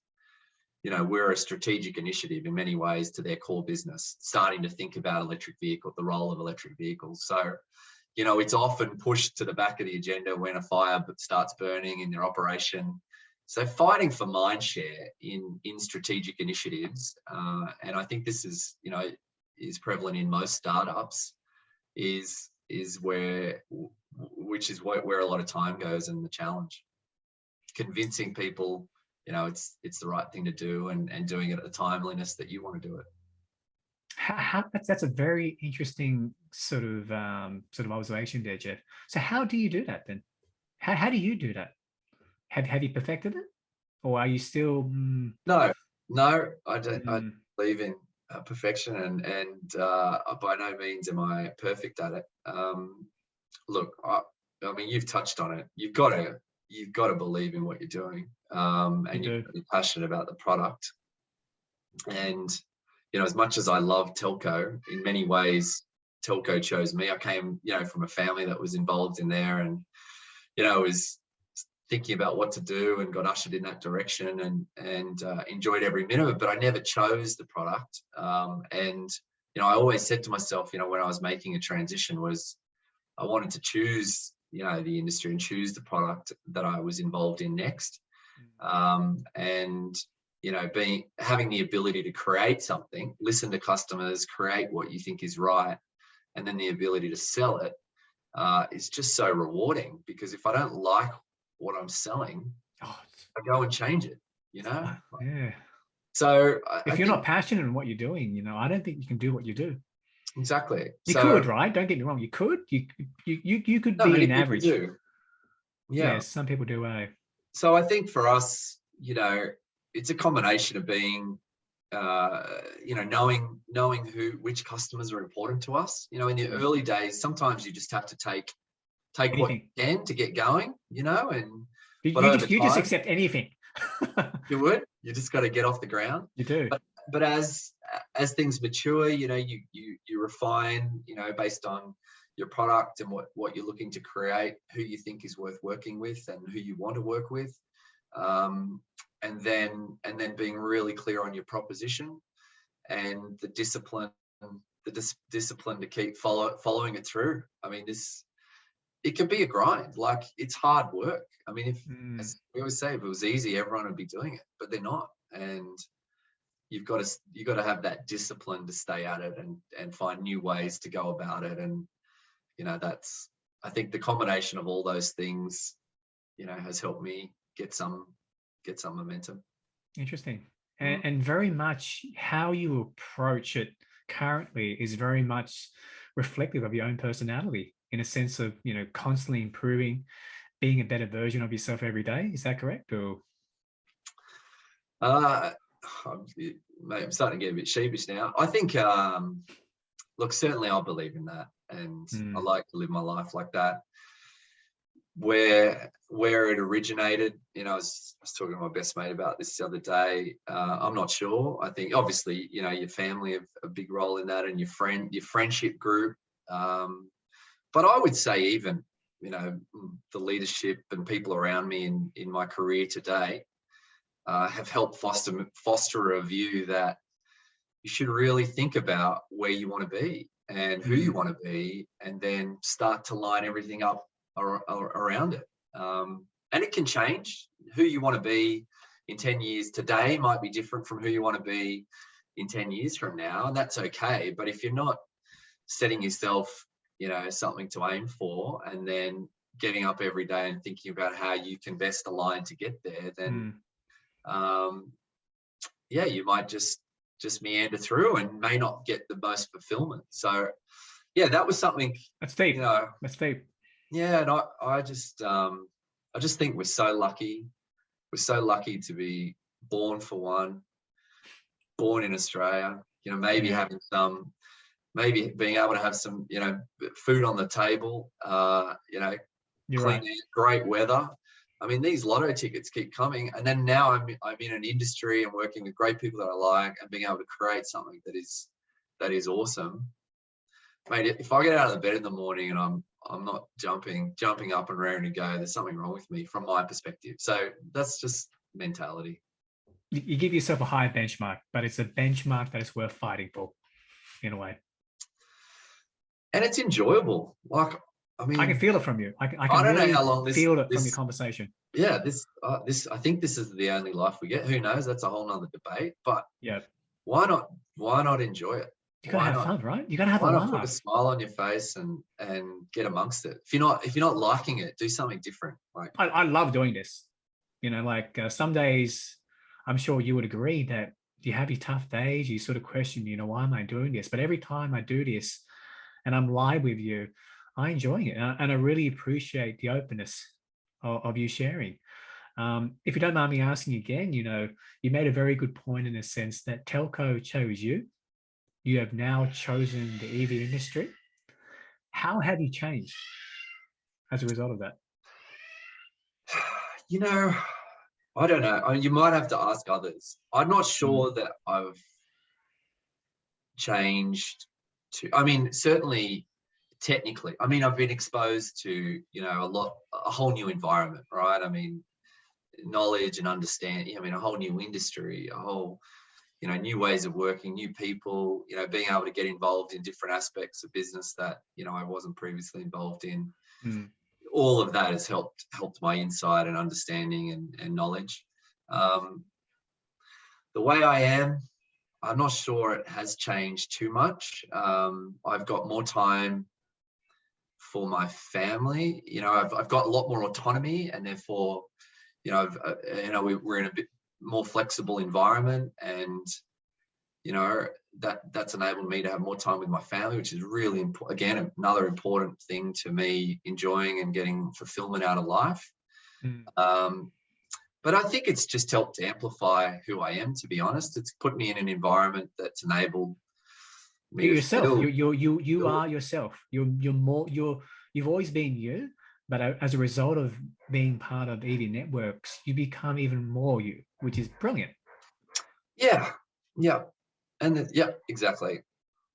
we're a strategic initiative in many ways to their core business, starting to think about the role of electric vehicles. So, it's often pushed to the back of the agenda when a fire starts burning in their operation. So fighting for mind share in strategic initiatives, and I think this is prevalent in most startups, is where a lot of time goes, and the challenge, convincing people, it's the right thing to do, and doing it at the timeliness that you want to do it. That's a very interesting sort of observation there, Jeff. So how do you do that then? How do you do that? Have you perfected it, or are you still? No, I don't. I believe in perfection, and by no means am I perfect at it. Look, I mean, you've touched on it. You've got to believe in what you're doing, You and you've do. got to be passionate about the product. And as much as I love telco, in many ways, telco chose me. I came, from a family that was involved in there, and was thinking about what to do and got ushered in that direction, and enjoyed every minute of it. But I never chose the product. And I always said to myself, when I was making a transition, was I wanted to choose, the industry and choose the product that I was involved in next. And having the ability to create something, listen to customers, create what you think is right, and then the ability to sell it is just so rewarding. Because if I don't like what I'm selling, Oh, I go and change it. yeah. So If I you're think not passionate in what you're doing, I don't think you can do what you do. exactly. You So could, right? Don't get me wrong. You could. You could not be many an people average. do. Yeah. Yeah, some people do. So I think for us, it's a combination of being, knowing which customers are important to us. In the early days, sometimes you just have to take what Anything. you can to get going. But You over just time, accept anything. you just got to get off the ground. You do. But as things mature, you refine, based on your product and what you're looking to create, who you think is worth working with and who you want to work with. And then being really clear on your proposition and the discipline to keep following it through. I mean, it can be a grind. Like, it's hard work. I mean, as we always say, if it was easy, everyone would be doing it, but they're not. And you've got to have that discipline to stay at it and find new ways to go about it. And that's, I think, the combination of all those things, has helped me get some momentum. Interesting. And very much how you approach it currently is very much reflective of your own personality, in a sense of, constantly improving, being a better version of yourself every day. Is that correct? Or I'm starting to get a bit sheepish now. I think, look, certainly I believe in that, and I like to live my life like that. Where it originated, I was talking to my best mate about this the other day. I'm not sure. I think obviously, your family have a big role in that, and your friendship group. But I would say even, the leadership and people around me in my career today have helped foster a view that you should really think about where you want to be and who you want to be, and then start to line everything up around it. And it can change. Who you want to be in 10 years today might be different from who you want to be in 10 years from now, and that's okay. But if you're not setting yourself, something to aim for, and then getting up every day and thinking about how you can best align to get there, then you might just meander through and may not get the most fulfillment. So that was something. That's deep. That's deep. Yeah, and I just think we're so lucky. We're so lucky to be born in Australia. Maybe having maybe being able to have some, food on the table. You're clean right. air, great weather. I mean, these lotto tickets keep coming, and then now I'm in an industry and working with great people that I like, and being able to create something that is awesome. Mate, if I get out of the bed in the morning and I'm not jumping up and raring to go, there's something wrong with me from my perspective. So that's just mentality. You give yourself a high benchmark, but it's a benchmark that is worth fighting for, in a way. And it's enjoyable. Like, I mean, I can feel it from you. I don't really know how long feel it from your conversation. Yeah, I think this is the only life we get. Who knows? That's a whole nother debate. But why not enjoy it? You gotta have fun, right? You gotta have a laugh. Put a smile on your face and get amongst it. If you're not liking it, do something different. Like, I love doing this. Some days, I'm sure you would agree that you have your tough days. You sort of question, why am I doing this? But every time I do this, and I'm live with you, I enjoy it, and I really appreciate the openness of you sharing. If you don't mind me asking again, you made a very good point in a sense that telco chose you. you have now chosen the EV industry. How have you changed as a result of that? You know, I don't know. You might have to ask others. I'm not Mm, sure that I've changed to, I mean, certainly technically, I mean, I've been exposed to, a whole new environment, right? I mean, knowledge and understanding, I mean, a whole new industry, a whole, new ways of working, new people, being able to get involved in different aspects of business that, I wasn't previously involved in. mm. All of that has helped my insight and understanding and knowledge. Um, the way I am, I'm not sure it has changed too much. I've got more time for my family. I've got a lot more autonomy, and therefore, we're in a bit more flexible environment, and that's enabled me to have more time with my family, which is really important. Again, another important thing to me, enjoying and getting fulfillment out of life. Mm. But I think it's just helped amplify who I am, to be honest. It's put me in an environment that's enabled me You're to yourself. feel. You are yourself. You've always been you, but as a result of being part of EV networks, you become even more you, which is brilliant. Yeah, yeah, and yeah, exactly.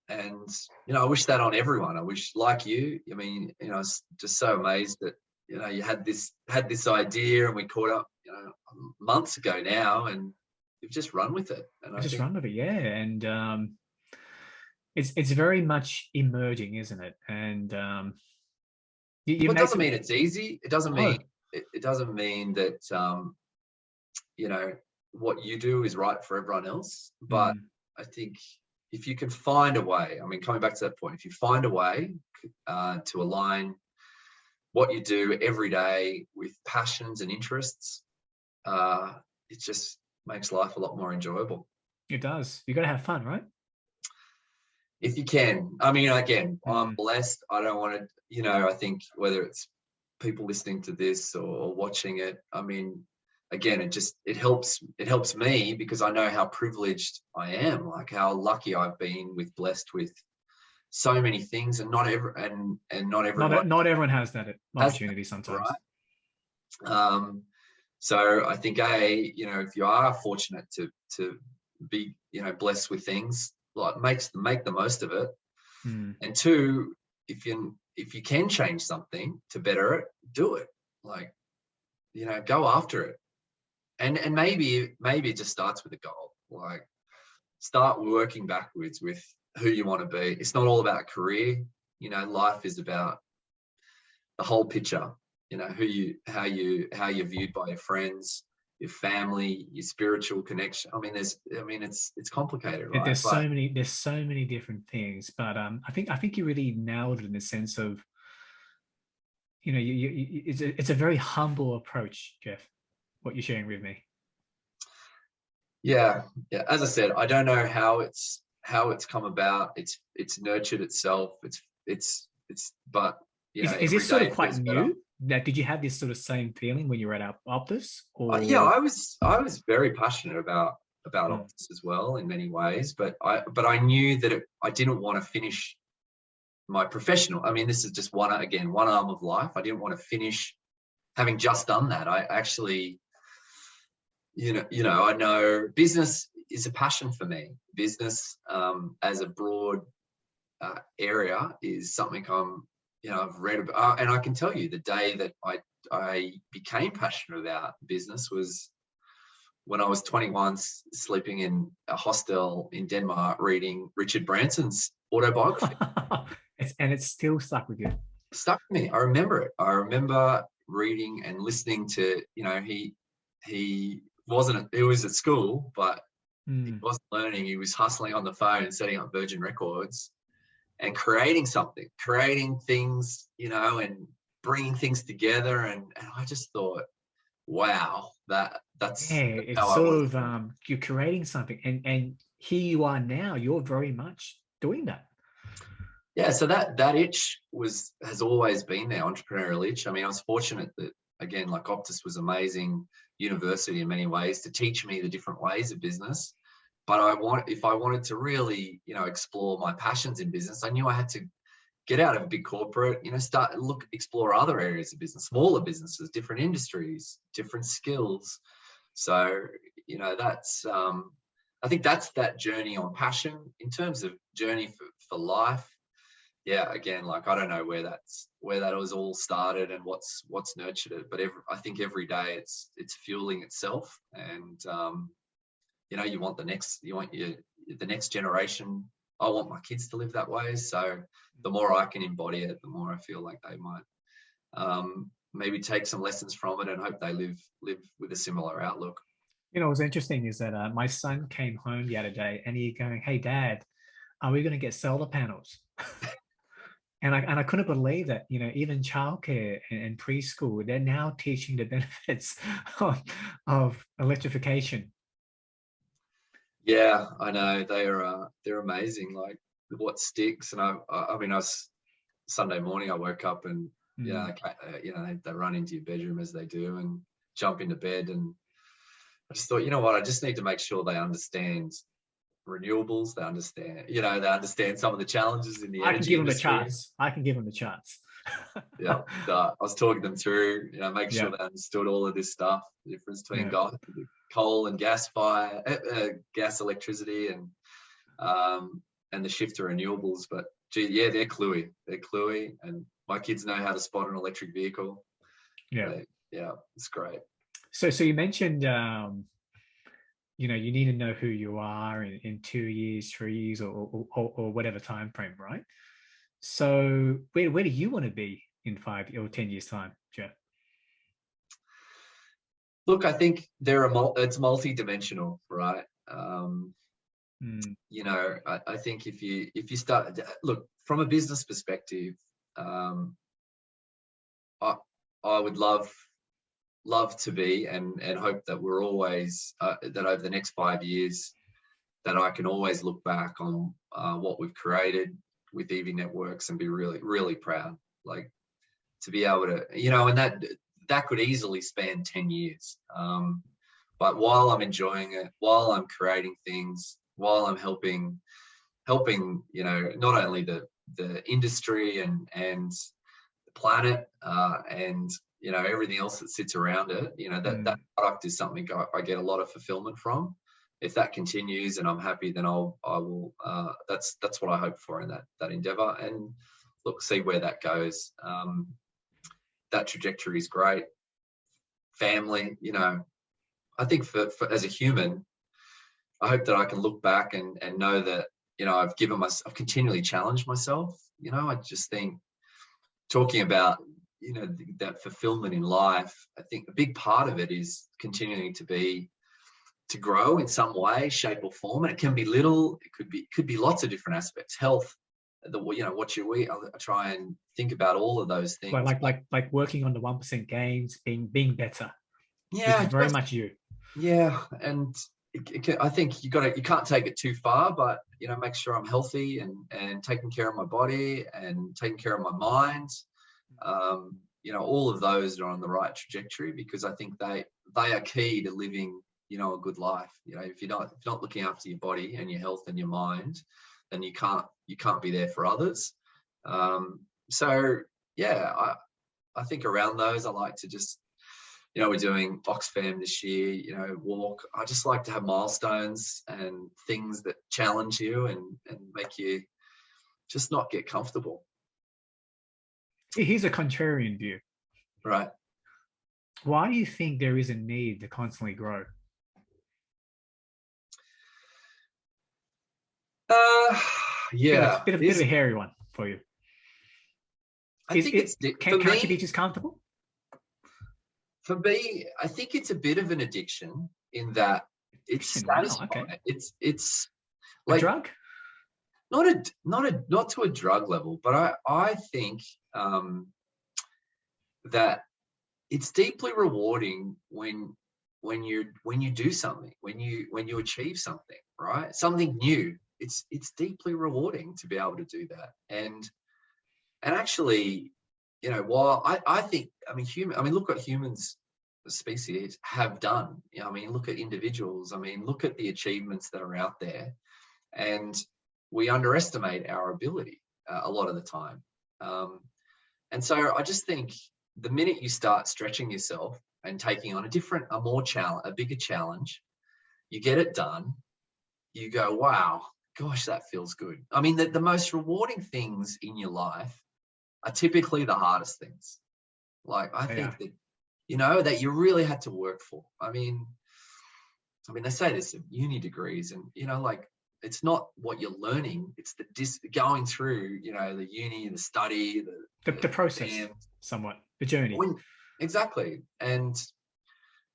And I wish that on everyone. I wish, like you, I mean, I was just so amazed that you had this idea, and we caught up months ago now, and you've just run with it. And I I just think, run with it, yeah, and it's very much emerging, isn't it? And you well, it made doesn't some. mean it's easy. It doesn't mean Oh, it doesn't mean that you know what you do is right for everyone else. But mm, I think if you can find a way, I mean, coming back to that point, if you find a way to align what you do every day with passions and interests, it just makes life a lot more enjoyable. it does. You got to have fun, right? If you can. I mean, again, I'm Mm, blessed. I don't want to, I think whether it's people listening to this or watching it, I mean, again, it helps me because I know how privileged I am, like how lucky I've been blessed with so many things, and not everyone not everyone has that has opportunity that, sometimes. right? So I think if you are fortunate to be blessed with things, like make the most of it. Mm, And two, if you can change something to better it, do it. Like, go after it. And maybe it just starts with a goal. Like, start working backwards with who you want to be. It's not all about career. Life is about the whole picture. How you're viewed by your friends, your family, your spiritual connection. I mean, it's complicated, right? But there's so many different things, but I think you really nailed it in the sense of it's a very humble approach, Jeff. What you're sharing with me. yeah, yeah. As I said, I don't know how it's come about. It's nurtured itself. But Is this every sort day of it quite feels better. new? Now, did you have this sort of same feeling when you were at Optus, Yeah, or I was very passionate about mm, Optus as well in many ways, but I knew that I didn't want to finish my professional. I mean, this is just one arm of life. I didn't want to finish having just done that. I actually, I know business is a passion for me. Business as a broad area is something I've read about, and I can tell you the day that I became passionate about business was when I was 21, sleeping in a hostel in Denmark, reading Richard Branson's autobiography. it's still stuck with you. It stuck with me. I remember it. I remember reading and listening to, he wasn't, he was at school, but he Mm. wasn't learning. He was hustling on the phone, setting up Virgin Records and creating something, creating things, and bringing things together. And I just thought, wow, Yeah, that's it's how I sort was. of you're creating something, and here you are now. You're very much doing that. Yeah, so that itch has always been there, entrepreneurial itch. I mean, I was fortunate that, again, like Optus was amazing university in many ways to teach me the different ways of business. But if I wanted to really, explore my passions in business, I knew I had to get out of a big corporate, explore other areas of business, smaller businesses, different industries, different skills. So, that's, I think that's that journey on passion. In terms of journey for life, yeah, again, like, I don't know where that was all started and what's nurtured it, but I think every day it's fueling itself. And you want the next generation. I want my kids to live that way. So the more I can embody it, the more I feel like they might maybe take some lessons from it and hope they live with a similar outlook. What's interesting is that my son came home the other day and he going, "Hey, Dad, are we going to get solar panels?" And I couldn't believe that, even childcare and preschool, they're now teaching the benefits of electrification. Yeah, I know they're amazing. Like what sticks, and I mean, Sunday morning I woke up and they run into your bedroom as they do and jump into bed, and I just thought, you know what, I just need to make sure they understand renewables. They understand some of the challenges in the I can energy give them the industry. charts. I can give them the charts. Yeah, I was talking them through, make sure Yeah. they understood all of this stuff, the difference between Yeah. coal and gas fire, gas, electricity, and the shift to renewables. But gee, yeah, they're cluey. They're cluey, and my kids know how to spot an electric vehicle. Yeah. Yeah, it's great. So you mentioned, you need to know who you are in 2 years, 3 years, or whatever time frame, right? So where do you want to be in 5 or 10 years time, Jeff? Look, I think it's multi-dimensional, right? I think if you start, look, from a business perspective, I would love to be and hope that we're always that over the next 5 years that I can always look back on what we've created with EV Networks and be really, really proud, like to be able to, and that could easily span 10 years. But while I'm enjoying it, while I'm creating things, while I'm helping, not only the industry and the planet and everything else that sits around it, that product is something I get a lot of fulfillment from. If that continues and I'm happy, then I will. That's what I hope for in that endeavor. And look, see where that goes. That trajectory is great. Family, I think for as a human, I hope that I can look back and know that I've continually challenged myself. I just think talking about that fulfillment in life, I think a big part of it is continuing to grow in some way, shape, or form. And it can be little, it could be lots of different aspects. Health, what you eat. I try and think about all of those things. Like working on the 1% gains, being better. Yeah, which is very much you. Yeah, and I think you can't take it too far, but make sure I'm healthy and taking care of my body and taking care of my mind. All of those are on the right trajectory, because I think they are key to living a good life. If you're not looking after your body and your health and your mind, then you can't be there for others. So yeah, I think around those, I like to just, we're doing Oxfam this year, walk. I just like to have milestones and things that challenge you and make you just not get comfortable. Here's a contrarian view. Right. Why do you think there is a need to constantly grow? Yeah. Bit of a hairy one for you. Can't you be just comfortable? For me, I think it's a bit of an addiction in that it's satisfying. Wow, okay. It's like a drug? Not to a drug level, but I think that it's deeply rewarding when you do something, when you achieve something, right? Something new. It's deeply rewarding to be able to do that. And actually, while I think, look what humans species have done. You know, I mean, look at individuals. I mean, look at the achievements that are out there, and we underestimate our ability a lot of the time. And so I just think the minute you start stretching yourself and taking on a bigger challenge, you get it done, you go, wow, gosh, that feels good. I mean, the most rewarding things in your life are typically the hardest things. Like, I think that, you know, that you really had to work for. I mean, they say there's some uni degrees, and, you know, like, it's not what you're learning, it's going through, you know, the uni, the study, the process, somewhat, the journey. Exactly. And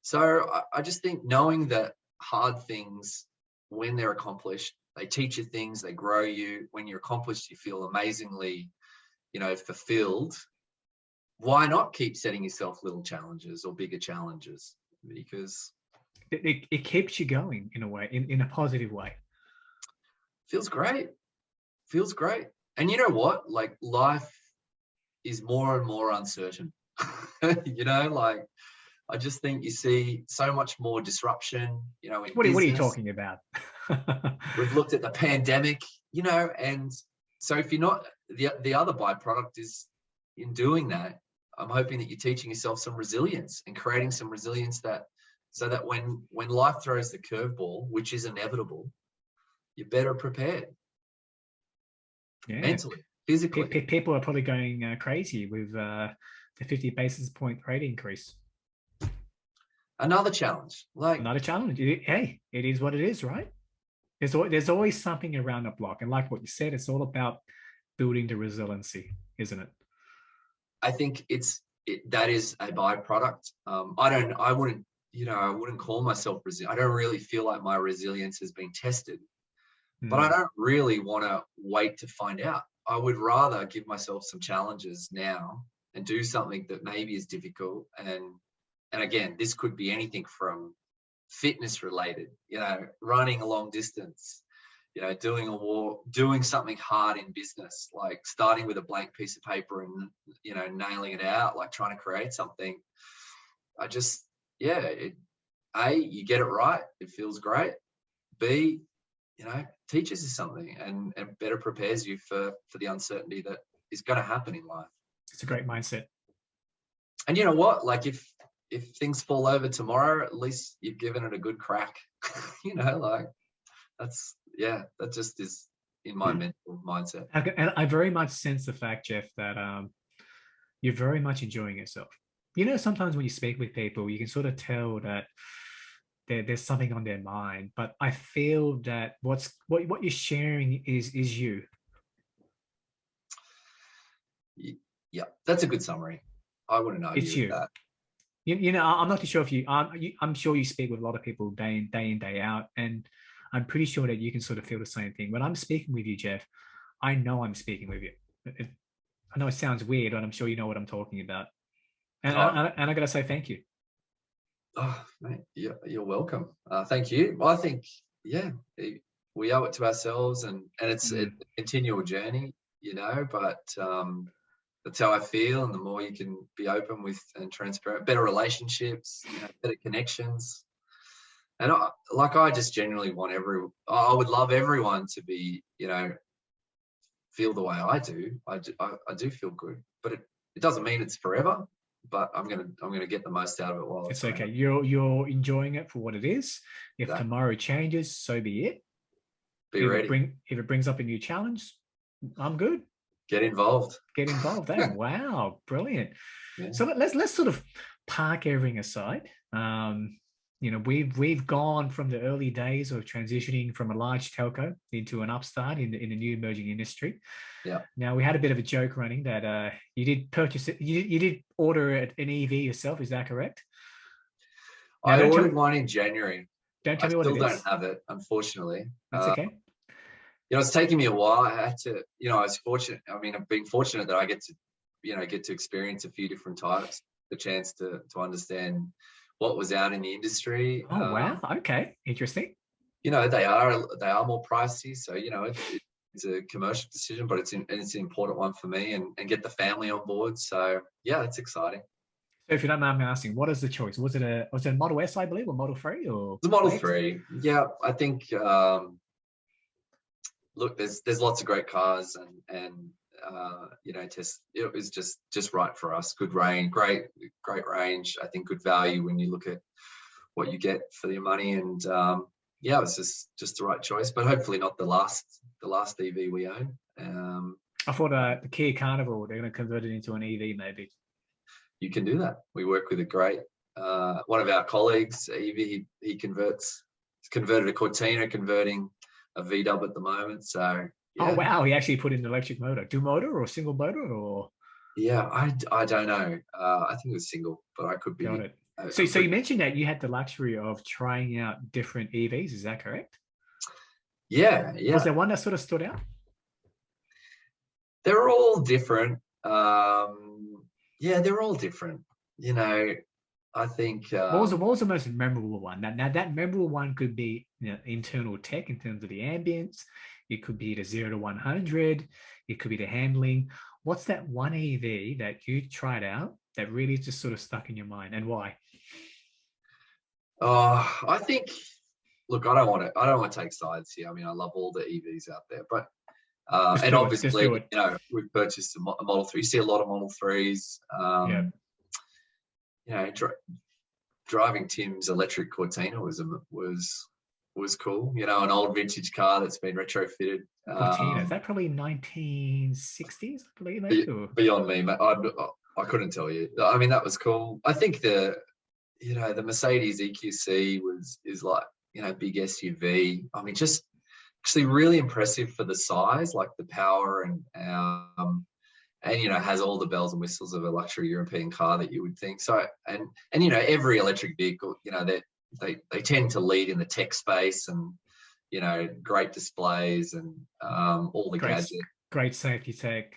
so I just think knowing that hard things, when they're accomplished, they teach you things, they grow you. When you're accomplished, you feel amazingly, you know, fulfilled. Why not keep setting yourself little challenges or bigger challenges? Because it keeps you going in a way, in a positive way. Feels great. And you know what? Like, life is more and more uncertain. You know, like, I just think you see so much more disruption, you know, in what business. What are you talking about? We've looked at the pandemic, you know, and so if you're not, the other byproduct is, in doing that, I'm hoping that you're teaching yourself some resilience and creating some resilience so that when life throws the curveball, which is inevitable, you're better prepared. Mentally, physically. People are probably going crazy with the 50 basis point rate increase. Another challenge. Hey, it is what it is, right? There's always something around the block. And like what you said, it's all about building the resiliency, isn't it? I think that is a byproduct. I wouldn't call myself resilient. I don't really feel like my resilience has been tested. But I don't really want to wait to find out. I would rather give myself some challenges now and do something that maybe is difficult. And again, this could be anything from fitness related, you know, running a long distance, you know, doing something hard in business, like starting with a blank piece of paper and, you know, nailing it out, like trying to create something. A, you get it right, it feels great. B, you know, teaches you something and better prepares you for the uncertainty that is going to happen in life. It's a great mindset. And you know what? Like, if things fall over tomorrow, at least you've given it a good crack. You know, like, that just is in my mental mindset. And I very much sense the fact, Jeff, that you're very much enjoying yourself. You know, sometimes when you speak with people, you can sort of tell that there's something on their mind, but I feel that what you're sharing is you. Yeah, that's a good summary. I wouldn't argue with that. You know, I'm not too sure if I'm sure you speak with a lot of people day in, day out, and I'm pretty sure that you can sort of feel the same thing. When I'm speaking with you, Jeff, I know I'm speaking with you. I know it sounds weird, but I'm sure you know what I'm talking about. And I got to say thank you. Oh, mate, you're welcome. Thank you. Well, I think, we owe it to ourselves, and it's a continual journey, you know, but that's how I feel. And the more you can be open with and transparent, better relationships, you know, better connections. And I just genuinely want I would love everyone to be, you know, feel the way I do. I do feel good, but it doesn't mean it's forever. But I'm gonna get the most out of it while it's okay. You're enjoying it for what it is. If tomorrow changes, so be it. Be ready. If it brings up a new challenge, I'm good. Get involved. Eh? Wow, brilliant. Yeah. So let's sort of park everything aside. You know, we've gone from the early days of transitioning from a large telco into an upstart in the new emerging industry. Yeah. Now, we had a bit of a joke running that you did purchase it. You did order an EV yourself. Is that correct? Now, I ordered one in January. Don't tell me what it is. I still don't have it, unfortunately. That's okay. You know, it's taking me a while. I had to, you know, I was fortunate. I mean, I've been fortunate that I get to experience a few different types, the chance to understand what was out in the industry. Oh, wow. Okay. Interesting. You know, they are more pricey. So, you know, it's a commercial decision, but it's an important one for me and get the family on board. So, yeah, it's exciting. So if you don't mind me asking, what is the choice? Was it a Model S, I believe, or Model 3 or The Model X? 3, yeah, I think look, there's lots of great cars, and you know, it was just right for us. Good range, great range. I think good value when you look at what you get for your money, and yeah, it was just the right choice. But hopefully not the last EV we own. I thought the Kia Carnival, they're going to convert it into an EV maybe. You can do that. We work with a great one of our colleagues, Evie. He converted a Cortina, converting a VW at the moment. So Oh yeah, wow, he actually put in an electric motor. Dual motor or single motor or yeah. I don't know. I think it was single, but I could got be. it. So I'm so you pretty. mentioned that you had the luxury of trying out different EVs, is that correct? Yeah, Was yeah. there one that sort of stood out? They're all different. Yeah, they're all different. You know, I think. What was the most memorable one? Now that memorable one could be, internal tech in terms of the ambience. It could be the 0 to 100. It could be the handling. What's that one EV that you tried out that really just sort of stuck in your mind, and why? I think. Look, I don't want to take sides here. I mean, I love all the EVs out there, but Just and do it. Just obviously, do it. you know, we've purchased a Model 3. You see a lot of Model 3s. Yeah. You know, driving Tim's electric Cortina was cool. You know, an old vintage car that's been retrofitted. Cortina. Is that probably 1960s, I believe, maybe? Or Beyond me, mate, I couldn't tell you. I mean, that was cool. I think the Mercedes EQC is like, you know, big SUV. I mean, just actually really impressive for the size, like the power, and you know, has all the bells and whistles of a luxury European car that you would think. So and you know, every electric vehicle, you know, they tend to lead in the tech space, and you know, great displays and all the great, gadgets. great safety tech.